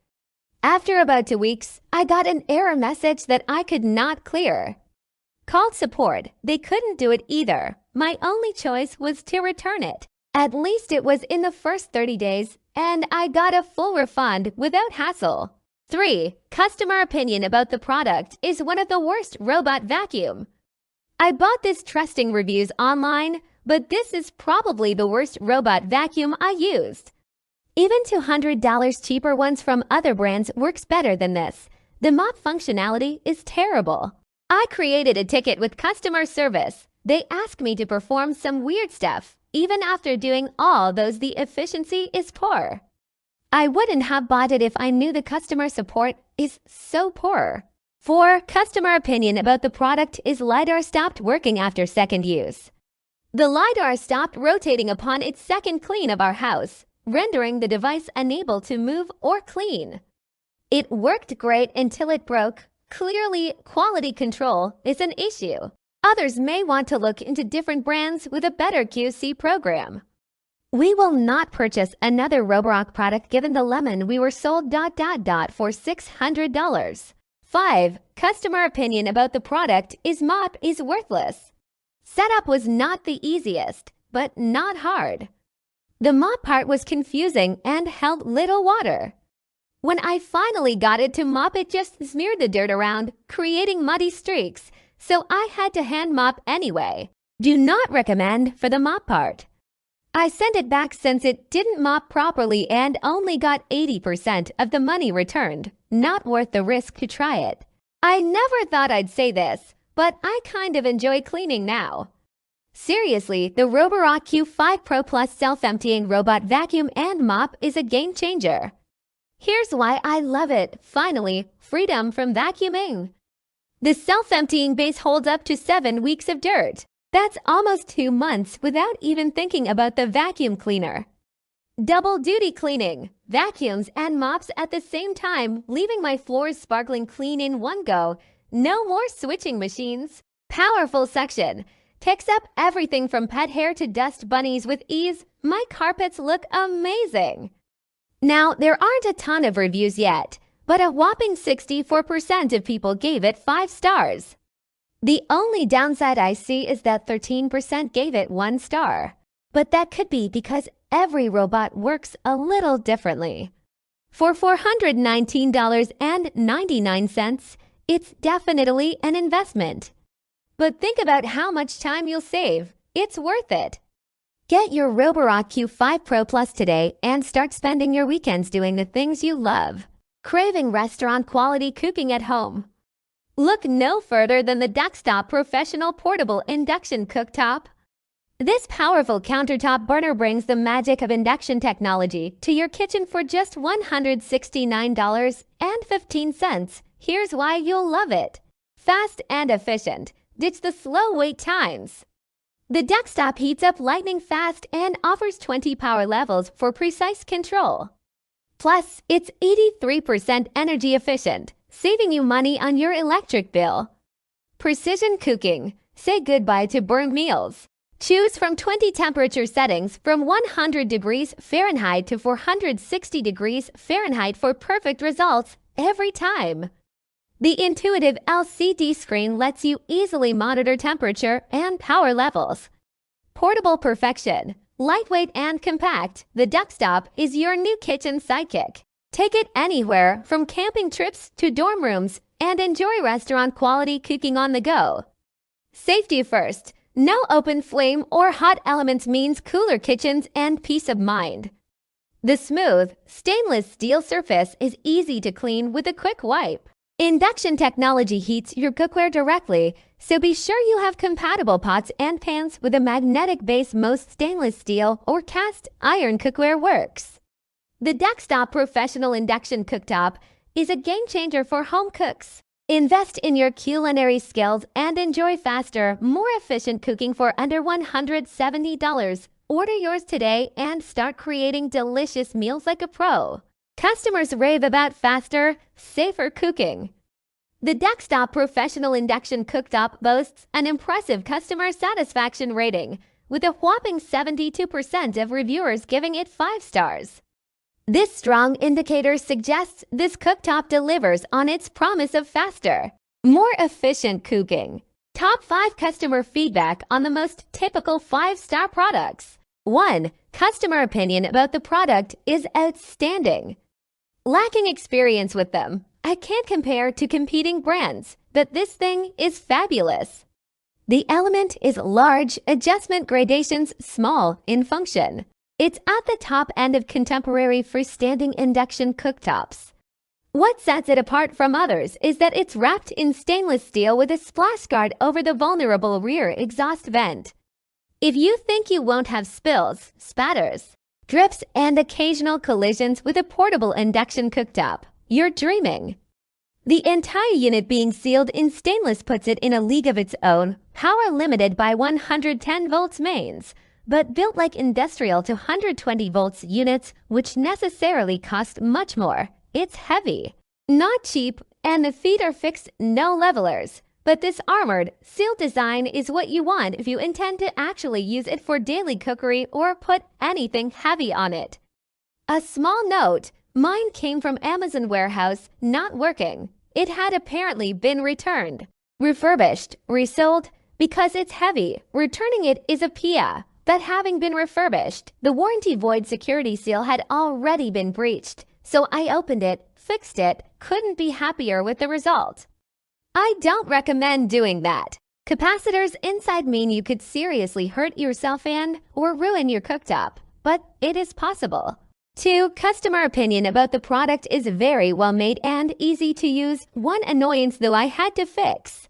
After about 2 weeks, I got an error message that I could not clear. Called support. They couldn't do it either. My only choice was to return it. At least it was in the first 30 days, and I got a full refund without hassle. 3. Customer opinion about the product is one of the worst robot vacuum. I bought this trusting reviews online, but this is probably the worst robot vacuum I used. Even $200 cheaper ones from other brands works better than this. The mop functionality is terrible. I created a ticket with customer service. They asked me to perform some weird stuff. Even after doing all those, the efficiency is poor. I wouldn't have bought it if I knew the customer support is so poor. 4. Customer opinion about the product is LiDAR stopped working after second use. The LiDAR stopped rotating upon its second clean of our house, rendering the device unable to move or clean. It worked great until it broke. Clearly, quality control is an issue. Others may want to look into different brands with a better QC program. We will not purchase another Roborock product given the lemon we were sold ... for $600. 5. Customer opinion about the product is mop is worthless. Setup was not the easiest, but not hard. The mop part was confusing and held little water. When I finally got it to mop, it just smeared the dirt around, creating muddy streaks, so I had to hand mop anyway. Do not recommend for the mop part. I sent it back since it didn't mop properly and only got 80% of the money returned. Not worth the risk to try it. I never thought I'd say this, but I kind of enjoy cleaning now. Seriously, the Roborock Q5 Pro Plus self-emptying robot vacuum and mop is a game changer. Here's why I love it. Finally, freedom from vacuuming. The self-emptying base holds up to 7 weeks of dirt. That's almost 2 months without even thinking about the vacuum cleaner. Double duty cleaning, vacuums and mops at the same time, leaving my floors sparkling clean in one go. No more switching machines. Powerful suction. Picks up everything from pet hair to dust bunnies with ease. My carpets look amazing. Now, there aren't a ton of reviews yet, but a whopping 64% of people gave it 5 stars. The only downside I see is that 13% gave it 1 star. But that could be because every robot works a little differently. For $419.99, it's definitely an investment. But think about how much time you'll save. It's worth it. Get your Roborock Q5 Pro Plus today and start spending your weekends doing the things you love. Craving restaurant-quality cooking at home? Look no further than the Duxtop Professional Portable Induction Cooktop. This powerful countertop burner brings the magic of induction technology to your kitchen for just $169.15. Here's why you'll love it. Fast and efficient. Ditch the slow wait times. The Duxtop heats up lightning fast and offers 20 power levels for precise control. Plus, it's 83% energy efficient, saving you money on your electric bill. Precision cooking. Say goodbye to burned meals. Choose from 20 temperature settings from 100 degrees Fahrenheit to 460 degrees Fahrenheit for perfect results every time. The intuitive LCD screen lets you easily monitor temperature and power levels. Portable perfection. Lightweight and compact, the Duxtop is your new kitchen sidekick. Take it anywhere, from camping trips to dorm rooms, and enjoy restaurant-quality cooking on the go. Safety first. No open flame or hot elements means cooler kitchens and peace of mind. The smooth, stainless steel surface is easy to clean with a quick wipe. Induction technology heats your cookware directly, so be sure you have compatible pots and pans with a magnetic base. Most stainless steel or cast iron cookware works. The Duxtop Professional Induction Cooktop is a game changer for home cooks. Invest in your culinary skills and enjoy faster, more efficient cooking for under $170. Order yours today and start creating delicious meals like a pro. Customers rave about faster, safer cooking. The Duxtop Professional Induction Cooktop boasts an impressive customer satisfaction rating, with a whopping 72% of reviewers giving it 5 stars. This strong indicator suggests this cooktop delivers on its promise of faster, more efficient cooking. Top 5 customer feedback on the most typical 5-star products. 1. Customer opinion about the product is outstanding. Lacking experience with them, I can't compare to competing brands, but this thing is fabulous. The element is large, adjustment gradations small in function. It's at the top end of contemporary freestanding induction cooktops. What sets it apart from others is that it's wrapped in stainless steel with a splash guard over the vulnerable rear exhaust vent. If you think you won't have spills, spatters, drips, and occasional collisions with a portable induction cooktop, you're dreaming. The entire unit being sealed in stainless puts it in a league of its own, power limited by 110 volts mains, but built like industrial to 120 volts units, which necessarily cost much more. It's heavy, not cheap, and the feet are fixed, no levelers. But this armored, sealed design is what you want if you intend to actually use it for daily cookery or put anything heavy on it. A small note, mine came from Amazon warehouse, not working. It had apparently been returned, refurbished, resold, because it's heavy. Returning it is a PIA. But having been refurbished, the warranty void security seal had already been breached, so I opened it, fixed it, couldn't be happier with the result. I don't recommend doing that. Capacitors inside mean you could seriously hurt yourself and or ruin your cooktop, but it is possible. 2. Customer opinion about the product is very well made and easy to use. One annoyance though I had to fix.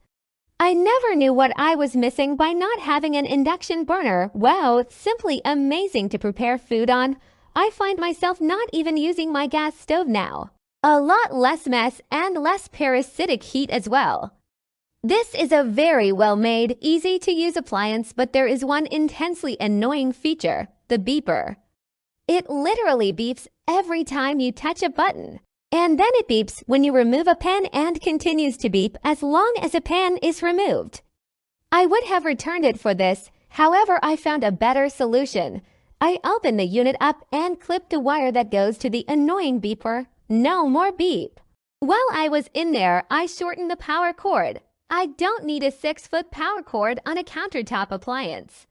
I never knew what I was missing by not having an induction burner. Wow, it's simply amazing to prepare food on. I find myself not even using my gas stove now. A lot less mess and less parasitic heat as well. This is a very well-made, easy-to-use appliance, but there is one intensely annoying feature, the beeper. It literally beeps every time you touch a button. And then it beeps when you remove a pan and continues to beep as long as a pan is removed. I would have returned it for this, however I found a better solution. I opened the unit up and clipped the wire that goes to the annoying beeper. No more beep. While I was in there, I shortened the power cord. I don't need a 6-foot power cord on a countertop appliance.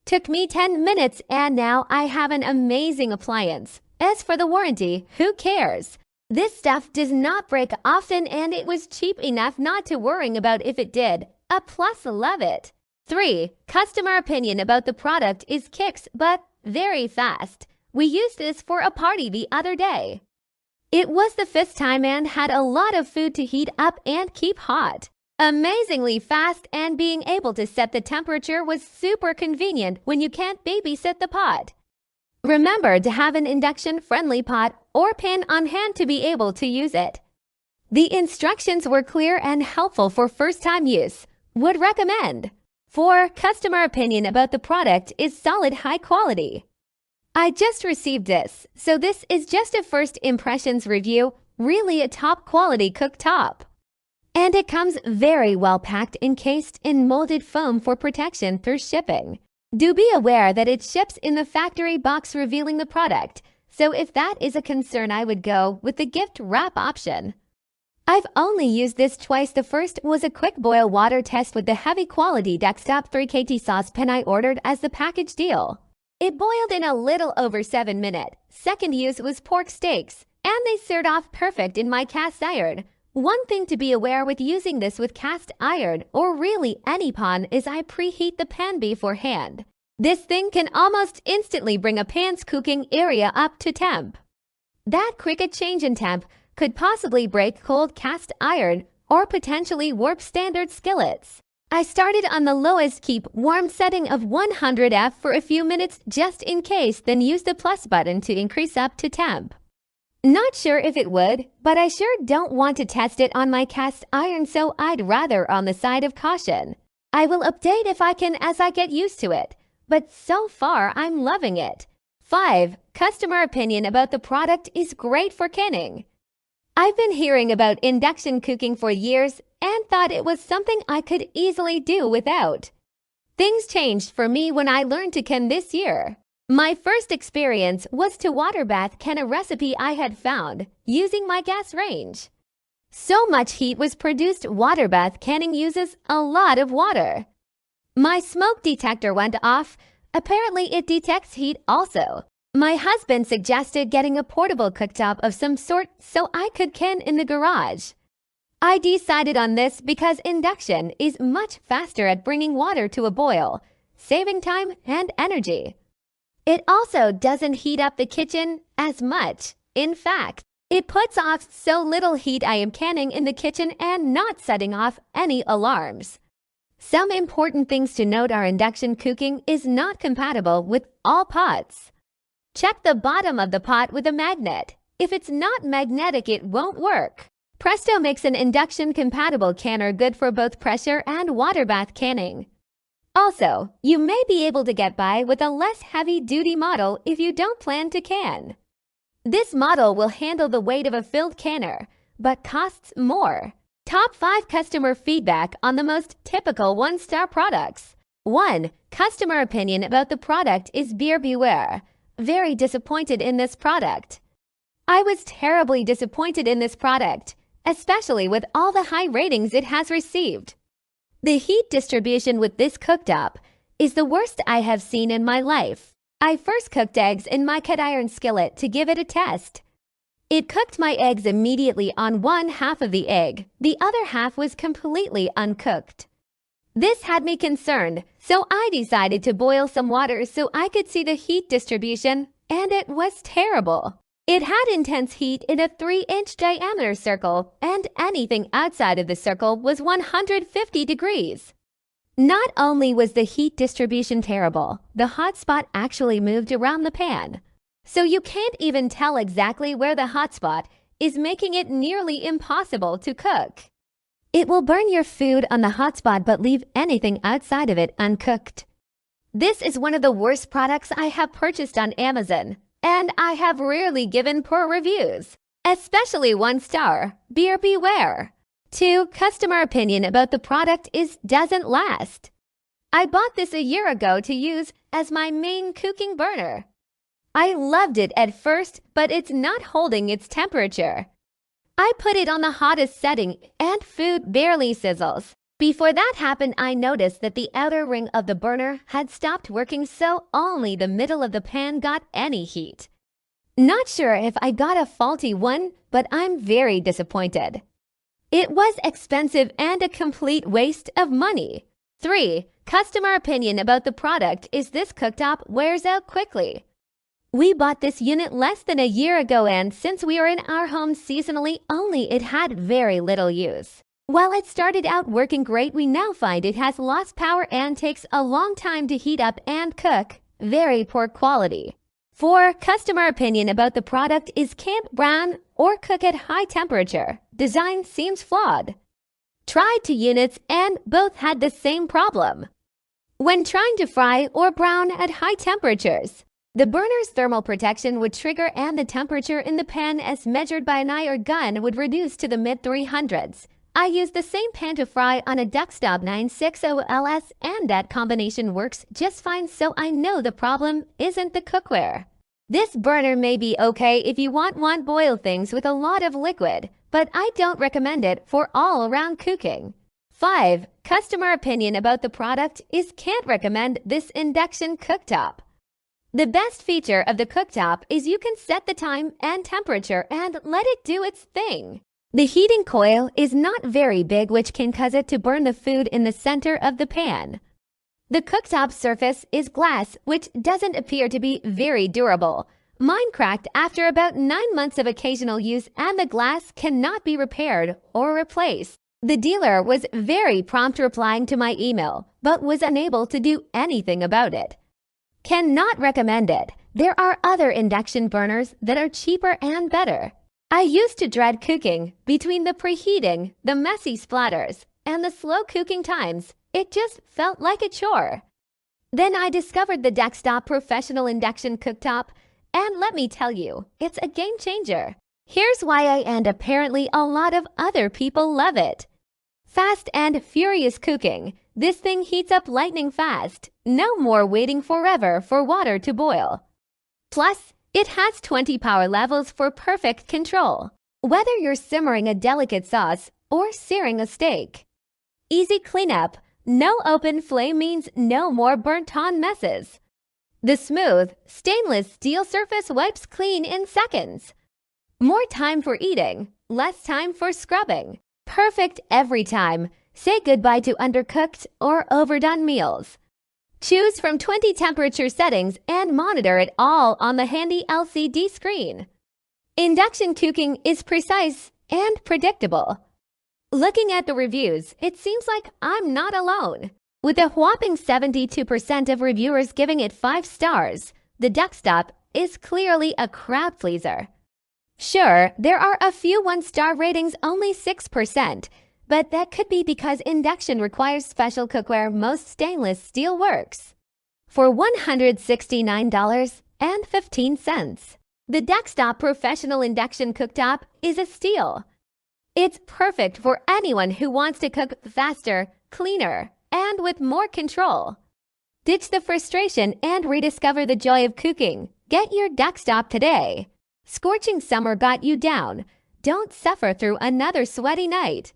Took me 10 minutes and now I have an amazing appliance. As for the warranty, who cares? This stuff does not break often and it was cheap enough not to worrying about if it did. A plus, love it. 3. Customer opinion about the product is kicks, but very fast. We used this for a party the other day. It was the 5th time and had a lot of food to heat up and keep hot. Amazingly fast, and being able to set the temperature was super convenient when you can't babysit the pot. Remember to have an induction-friendly pot or pan on hand to be able to use it. The instructions were clear and helpful for first-time use. Would recommend. 4. Customer opinion about the product is solid, high quality. I just received this, so this is just a first impressions review, really a top quality cooktop. And it comes very well packed, encased in molded foam for protection through shipping. Do be aware that it ships in the factory box revealing the product, so if that is a concern I would go with the gift wrap option. I've only used this twice. The first was a quick boil water test with the heavy quality Duxtop 3 kg saucepan I ordered as the package deal. It boiled in a little over 7 minutes. Second use was pork steaks, and they seared off perfect in my cast iron. One thing to be aware with using this with cast iron, or really any pan, is I preheat the pan beforehand. This thing can almost instantly bring a pan's cooking area up to temp. That quick change in temp could possibly break cold cast iron or potentially warp standard skillets. I started on the lowest keep warm setting of 100°F for a few minutes just in case, then used the plus button to increase up to temp. Not sure if it would, but I sure don't want to test it on my cast iron, so I'd rather on the side of caution. I will update if I can as I get used to it, but so far I'm loving it. 5. Customer opinion about the product is great for canning. I've been hearing about induction cooking for years and thought it was something I could easily do without. Things changed for me when I learned to can this year. My first experience was to water bath can a recipe I had found using my gas range. So much heat was produced. Water bath canning uses a lot of water. My smoke detector went off. Apparently it detects heat also. My husband suggested getting a portable cooktop of some sort so I could can in the garage. I decided on this because induction is much faster at bringing water to a boil, saving time and energy. It also doesn't heat up the kitchen as much. In fact, it puts off so little heat I am canning in the kitchen and not setting off any alarms. Some important things to note are induction cooking is not compatible with all pots. Check the bottom of the pot with a magnet. If it's not magnetic, it won't work. Presto makes an induction-compatible canner good for both pressure and water bath canning. Also, you may be able to get by with a less heavy-duty model if you don't plan to can. This model will handle the weight of a filled canner, but costs more. Top 5 customer feedback on the most typical one-star products. 1. Customer opinion about the product is buyer beware. Very disappointed in this product. I was terribly disappointed in this product, especially with all the high ratings it has received. The heat distribution with this cooktop is the worst I have seen in my life. I first cooked eggs in my cut iron skillet to give it a test. It cooked my eggs immediately on one half of the egg. The other half was completely uncooked. This had me concerned, so I decided to boil some water so I could see the heat distribution, and it was terrible. It had intense heat in a 3-inch diameter circle, and anything outside of the circle was 150 degrees. Not only was the heat distribution terrible, the hot spot actually moved around the pan. So you can't even tell exactly where the hot spot is, making it nearly impossible to cook. It will burn your food on the hot spot but leave anything outside of it uncooked. This is one of the worst products I have purchased on Amazon, and I have rarely given poor reviews, especially 1 star. Buyer beware. 2. Customer opinion about the product is doesn't last. I bought this a year ago to use as my main cooking burner. I loved it at first, but it's not holding its temperature. I put it on the hottest setting and food barely sizzles. Before that happened, I noticed that the outer ring of the burner had stopped working, so only the middle of the pan got any heat. Not sure if I got a faulty one, but I'm very disappointed. It was expensive and a complete waste of money. 3. Customer opinion about the product is this cooktop wears out quickly. We bought this unit less than a year ago, and since we are in our home seasonally only, it had very little use. While it started out working great, we now find it has lost power and takes a long time to heat up and cook. Very poor quality. 4. Customer opinion about the product is can't brown or cook at high temperature. Design seems flawed. Tried 2 units and both had the same problem. When trying to fry or brown at high temperatures, the burner's thermal protection would trigger and the temperature in the pan as measured by an iron gun would reduce to the mid-300s. I used the same pan to fry on a Duxtop 960LS, and that combination works just fine, so I know the problem isn't the cookware. This burner may be okay if you want boil things with a lot of liquid, but I don't recommend it for all-around cooking. 5. Customer opinion about the product is can't recommend this induction cooktop. The best feature of the cooktop is you can set the time and temperature and let it do its thing. The heating coil is not very big, which can cause it to burn the food in the center of the pan. The cooktop surface is glass, which doesn't appear to be very durable. Mine cracked after about 9 months of occasional use, and the glass cannot be repaired or replaced. The dealer was very prompt replying to my email, but was unable to do anything about it. Cannot recommend it. There are other induction burners that are cheaper and better. I used to dread cooking. Between the preheating, the messy splatters, and the slow cooking times, it just felt like a chore. Then I discovered the Duxtop professional induction cooktop, and let me tell you, it's a game changer. Here's why and apparently a lot of other people love it. Fast and furious cooking. This thing heats up lightning fast. No more waiting forever for water to boil. Plus, it has 20 power levels for perfect control, whether you're simmering a delicate sauce or searing a steak. Easy cleanup. No open flame means no more burnt-on messes. The smooth, stainless steel surface wipes clean in seconds. More time for eating, less time for scrubbing. Perfect every time. Say goodbye to undercooked or overdone meals. Choose from 20 temperature settings and monitor it all on the handy LCD screen. Induction cooking is precise and predictable. Looking at the reviews, it seems like I'm not alone. With a whopping 72% of reviewers giving it 5 stars, the Duxtop is clearly a crowd pleaser. Sure, there are a few 1-star ratings, only 6%, but that could be because induction requires special cookware most stainless steel works. For $169.15, the Duxtop Professional Induction Cooktop is a steal. It's perfect for anyone who wants to cook faster, cleaner, and with more control. Ditch the frustration and rediscover the joy of cooking. Get your Duxtop today. Scorching summer got you down. Don't suffer through another sweaty night.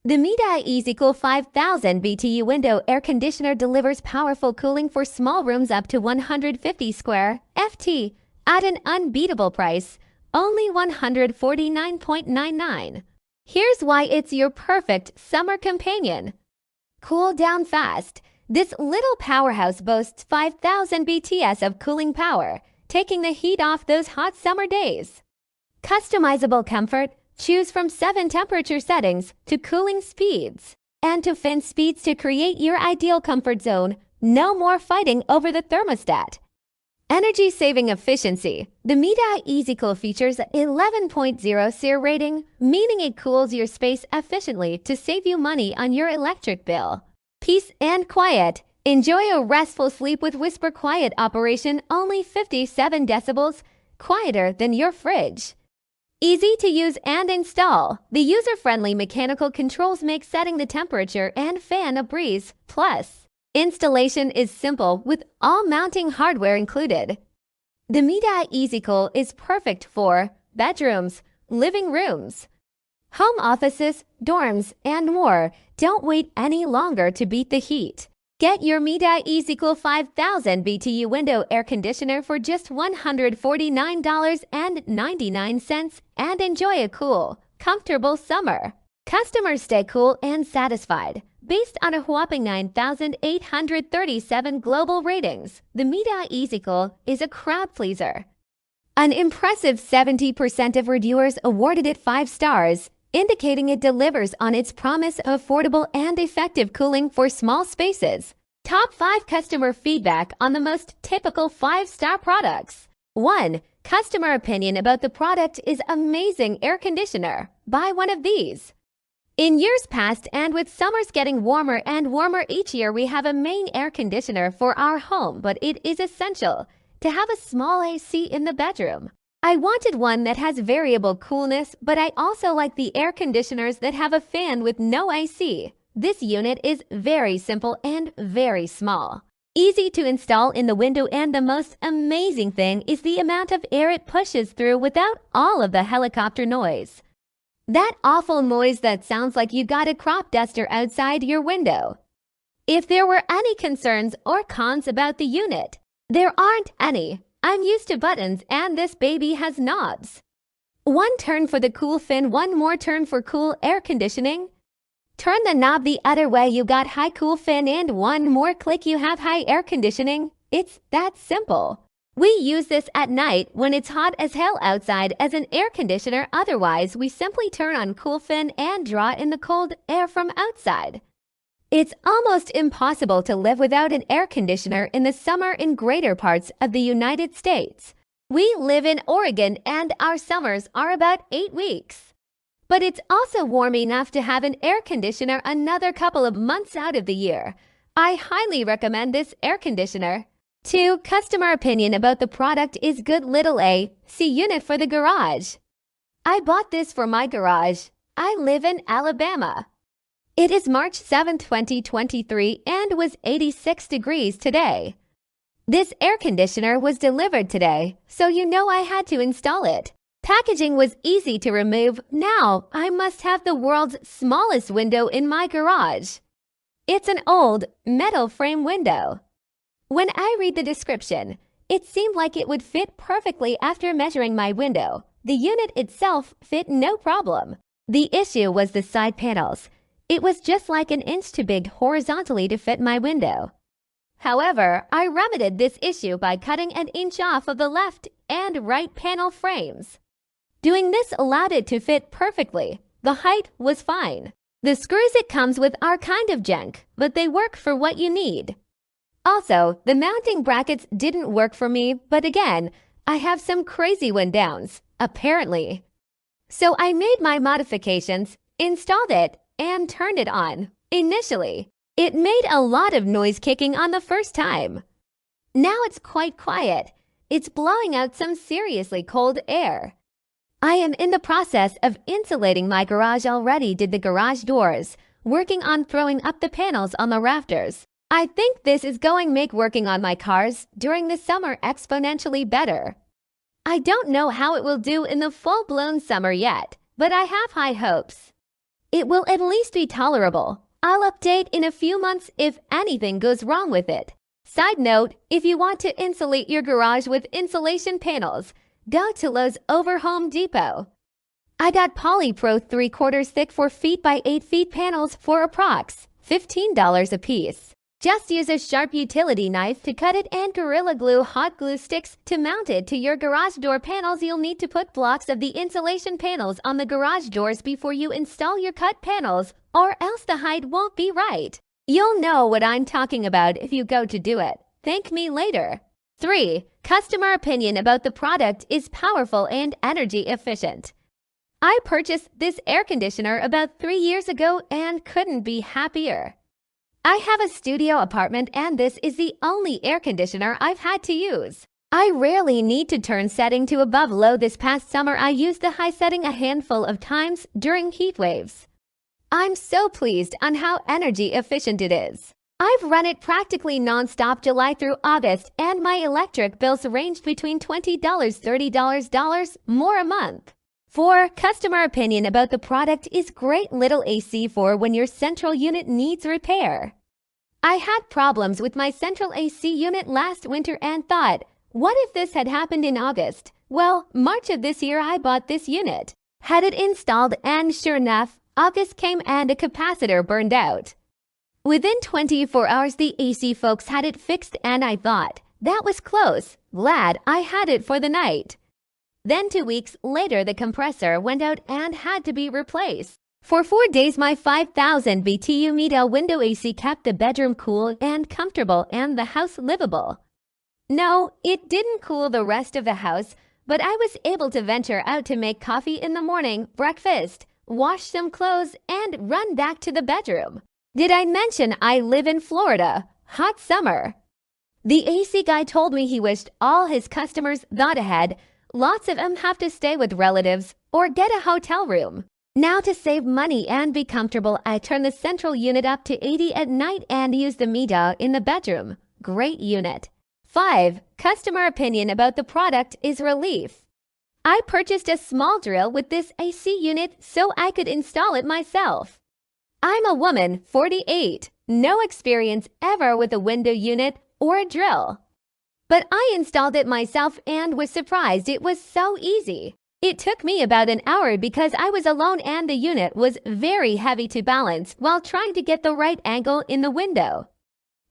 The Midea EasyCool 5000 BTU window air conditioner delivers powerful cooling for small rooms up to 150 square ft at an unbeatable price, only $149.99. Here's why it's your perfect summer companion. Cool down fast. This little powerhouse boasts 5,000 BTS of cooling power, taking the heat off those hot summer days. Customizable comfort. Choose from 7 temperature settings to cooling speeds and to fan speeds to create your ideal comfort zone. No more fighting over the thermostat. Energy-saving efficiency. The Midea EasyCool features 11.0 SEER rating, meaning it cools your space efficiently to save you money on your electric bill. Peace and quiet. Enjoy a restful sleep with whisper quiet operation, only 57 decibels, quieter than your fridge. Easy to use and install. The user-friendly mechanical controls make setting the temperature and fan a breeze. Plus, installation is simple with all mounting hardware included. The Midea EasyCool is perfect for bedrooms, living rooms, home offices, dorms, and more. Don't wait any longer to beat the heat. Get your Midea EasyCool 5000 BTU window air conditioner for just $149.99 and enjoy a cool, comfortable summer. Customers stay cool and satisfied. Based on a whopping 9,837 global ratings, the Midea EasyCool is a crowd pleaser. An impressive 70% of reviewers awarded it 5 stars, indicating it delivers on its promise of affordable and effective cooling for small spaces. Top 5 customer feedback on the most typical 5-star products. 1. Customer opinion about the product is amazing air conditioner. Buy one of these. In years past, and with summers getting warmer and warmer each year, we have a main air conditioner for our home, but it is essential to have a small AC in the bedroom. I wanted one that has variable coolness, but I also like the air conditioners that have a fan with no AC. This unit is very simple and very small. Easy to install in the window, and the most amazing thing is the amount of air it pushes through without all of the helicopter noise. That awful noise that sounds like you got a crop duster outside your window. If there were any concerns or cons about the unit, there aren't any. I'm used to buttons and this baby has knobs. One turn for the cool fin, one more turn for cool air conditioning. Turn the knob the other way, you got high cool fin, and one more click you have high air conditioning. It's that simple. We use this at night when it's hot as hell outside as an air conditioner. Otherwise, we simply turn on cool fin and draw in the cold air from outside. It's almost impossible to live without an air conditioner in the summer in greater parts of the United States. We live in Oregon and our summers are about 8 weeks. But it's also warm enough to have an air conditioner another couple of months out of the year. I highly recommend this air conditioner. 2. Customer opinion about the product is good. Little A. See unit for the garage. I bought this for my garage. I live in Alabama. It is March 7, 2023 and was 86 degrees today. This air conditioner was delivered today, so you know I had to install it. Packaging was easy to remove. Now I must have the world's smallest window in my garage. It's an old metal frame window. When I read the description, it seemed like it would fit perfectly after measuring my window. The unit itself fit no problem. The issue was the side panels. It was just like an inch too big horizontally to fit my window. However, I remedied this issue by cutting an inch off of the left and right panel frames. Doing this allowed it to fit perfectly. The height was fine. The screws it comes with are kind of junk, but they work for what you need. Also, the mounting brackets didn't work for me, but again, I have some crazy one downs, apparently. So I made my modifications, installed it, and turned it on. Initially, it made a lot of noise kicking on the first time. Now it's quite quiet. It's blowing out some seriously cold air. I am in the process of insulating my garage already. Did the garage doors, working on throwing up the panels on the rafters. I think this is going to make working on my cars during the summer exponentially better. I don't know how it will do in the full-blown summer yet, but I have high hopes. It will at least be tolerable. I'll update in a few months if anything goes wrong with it. Side note, if you want to insulate your garage with insulation panels, go to Lowe's over Home Depot. I got Polypro 3/4 thick 4 feet by 8 feet panels for approx. $15 a piece. Just use a sharp utility knife to cut it and Gorilla Glue hot glue sticks to mount it to your garage door panels. You'll need to put blocks of the insulation panels on the garage doors before you install your cut panels, or else the height won't be right. You'll know what I'm talking about if you go to do it. Thank me later. 3. Customer opinion about the product is powerful and energy efficient. I purchased this air conditioner about 3 years ago and couldn't be happier. I have a studio apartment and this is the only air conditioner I've had to use. I rarely need to turn setting to above low. This past summer I used the high setting a handful of times during heat waves. I'm so pleased on how energy efficient it is. I've run it practically non-stop July through August and my electric bills ranged between $20 $30 more a month. 4. Customer opinion about the product is great little AC for when your central unit needs repair. I had problems with my central AC unit last winter and thought, what if this had happened in August? Well, March of this year I bought this unit, had it installed, and sure enough, August came and a capacitor burned out. Within 24 hours the AC folks had it fixed and I thought, that was close, glad I had it for the night. Then 2 weeks later the compressor went out and had to be replaced. For 4 days my 5000 BTU Midea window AC kept the bedroom cool and comfortable and the house livable. No, it didn't cool the rest of the house, but I was able to venture out to make coffee in the morning, breakfast, wash some clothes, and run back to the bedroom. Did I mention I live in Florida? Hot summer. The AC guy told me he wished all his customers thought ahead. Lots of them have to stay with relatives or get a hotel room. Now to save money and be comfortable, I turn the central unit up to 80 at night and use the Midea in the bedroom. Great unit. 5. Customer opinion about the product is relief. I purchased a small drill with this AC unit so I could install it myself. I'm a woman, 48, no experience ever with a window unit or a drill. But I installed it myself and was surprised it was so easy. It took me about an hour because I was alone and the unit was very heavy to balance while trying to get the right angle in the window.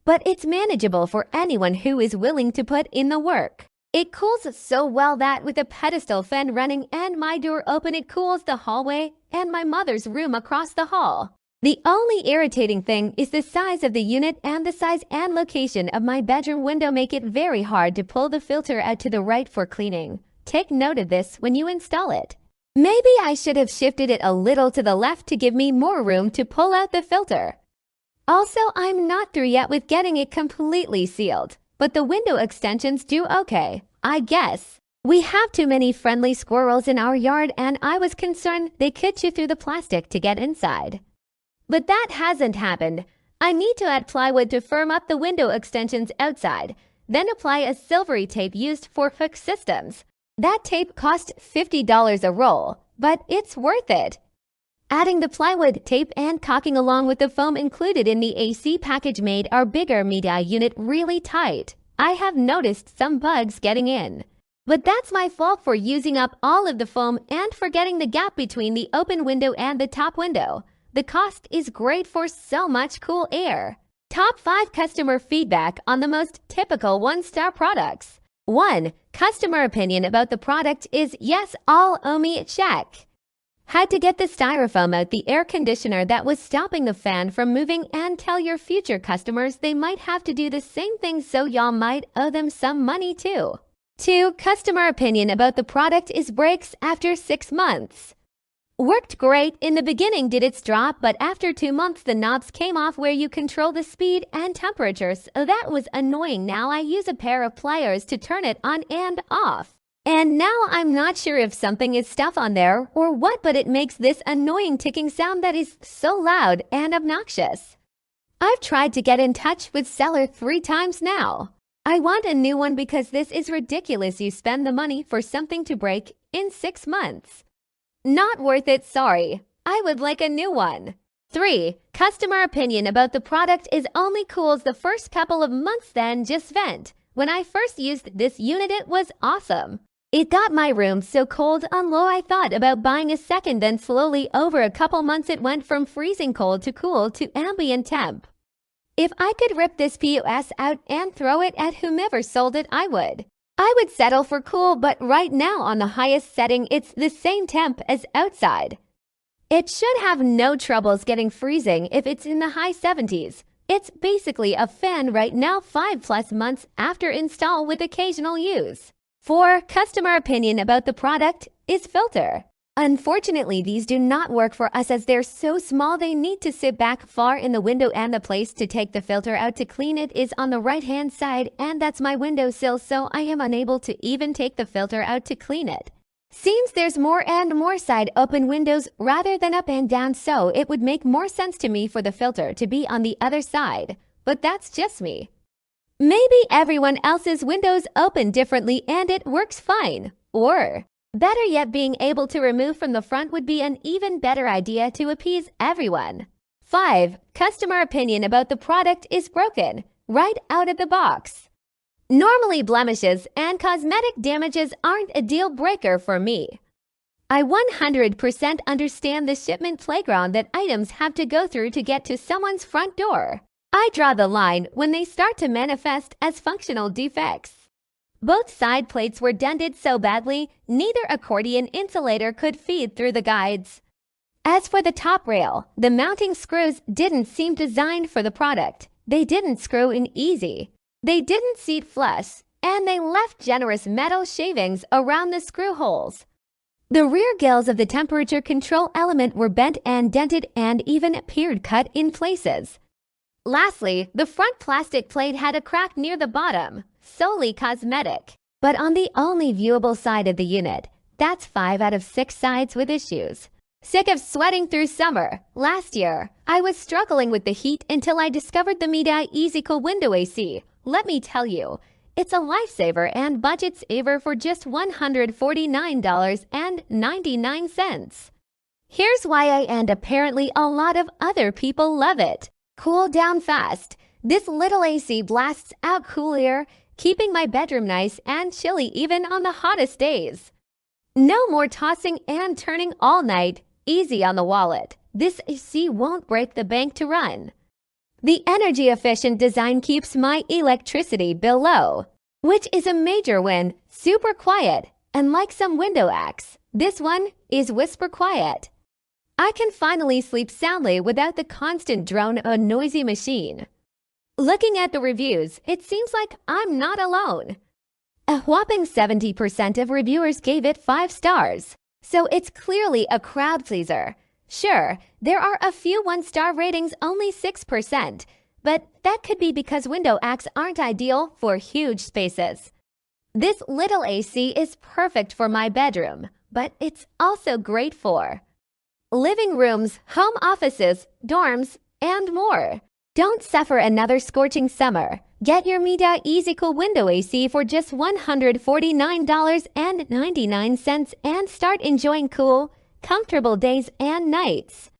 But it's manageable for anyone who is willing to put in the work. It cools so well that with a pedestal fan running and my door open, it cools the hallway and my mother's room across the hall. The only irritating thing is the size of the unit, and the size and location of my bedroom window make it very hard to pull the filter out to the right for cleaning. Take note of this when you install it. Maybe I should have shifted it a little to the left to give me more room to pull out the filter. Also, I'm not through yet with getting it completely sealed, but the window extensions do okay, I guess. We have too many friendly squirrels in our yard and I was concerned they could chew through the plastic to get inside. But that hasn't happened. I need to add plywood to firm up the window extensions outside, then apply a silvery tape used for hook systems. That tape cost $50 a roll, but it's worth it. Adding the plywood, tape, and caulking along with the foam included in the AC package made our bigger Midea unit really tight. I have noticed some bugs getting in. But that's my fault for using up all of the foam and forgetting the gap between the open window and the top window. The cost is great for so much cool air. Top 5 customer feedback on the most typical one-star products. 1. Customer opinion about the product is yes, all OMI check. Had to get the styrofoam out the air conditioner that was stopping the fan from moving, and tell your future customers they might have to do the same thing, so y'all might owe them some money too. 2. Customer opinion about the product is breaks after 6 months. Worked great in the beginning, did its drop, but after 2 months the knobs came off where you control the speed and temperatures. That was annoying. Now I use a pair of pliers to turn it on and off. And now I'm not sure if something is stuck on there or what, but it makes this annoying ticking sound that is so loud and obnoxious. I've tried to get in touch with seller 3 times now. I want a new one because this is ridiculous. You spend the money for something to break in 6 months. Not worth it, sorry. I would like a new one. 3. Customer opinion about the product is only cools the first couple of months, then just vent. When I first used this unit it was awesome. It got my room so cold on low I thought about buying a second, then slowly over a couple months it went from freezing cold to cool to ambient temp. If I could rip this POS out and throw it at whomever sold it, I would. I would settle for cool, but right now on the highest setting it's the same temp as outside. It should have no troubles getting freezing if it's in the high 70s. It's basically a fan right now 5+ months after install with occasional use. 4. Customer opinion about the product is filter. Unfortunately, these do not work for us as they're so small they need to sit back far in the window, and the place to take the filter out to clean it is on the right-hand side, and that's my windowsill, so I am unable to even take the filter out to clean it. Seems there's more and more side open windows rather than up and down, so it would make more sense to me for the filter to be on the other side, but that's just me. Maybe everyone else's windows open differently and it works fine, or better yet, being able to remove from the front would be an even better idea to appease everyone. 5. Customer opinion about the product is broken right out of the box. Normally, blemishes and cosmetic damages aren't a deal breaker for me. I 100% understand the shipment playground that items have to go through to get to someone's front door. I draw the line when they start to manifest as functional defects. Both side plates were dented so badly, neither accordion insulator could feed through the guides. As for the top rail, the mounting screws didn't seem designed for the product. They didn't screw in easy. They didn't seat flush, and they left generous metal shavings around the screw holes. The rear gills of the temperature control element were bent and dented and even appeared cut in places. Lastly, the front plastic plate had a crack near the bottom, solely cosmetic. But on the only viewable side of the unit, that's 5 out of 6 sides with issues. Sick of sweating through summer. Last year, I was struggling with the heat until I discovered the Midea EasyCool window AC. Let me tell you, It's a lifesaver and budget saver for just $149.99. Here's why and apparently a lot of other people love it. Cool down fast. This little AC blasts out cool air, keeping my bedroom nice and chilly even on the hottest days. No more tossing and turning all night. Easy on the wallet. This AC won't break the bank to run. The energy-efficient design keeps my electricity bill low, which is a major win. Super quiet, and like some window acts, this one is whisper quiet. I can finally sleep soundly without the constant drone of a noisy machine. Looking at the reviews, it seems like I'm not alone. A whopping 70% of reviewers gave it 5 stars, so it's clearly a crowd pleaser. Sure, there are a few 1-star ratings, only 6%, but that could be because window acts aren't ideal for huge spaces. This little AC is perfect for my bedroom, but it's also great for living rooms, home offices, dorms, and more. Don't suffer another scorching summer. Get your Midea EasyCool window AC for just $149.99 and start enjoying cool, comfortable days and nights.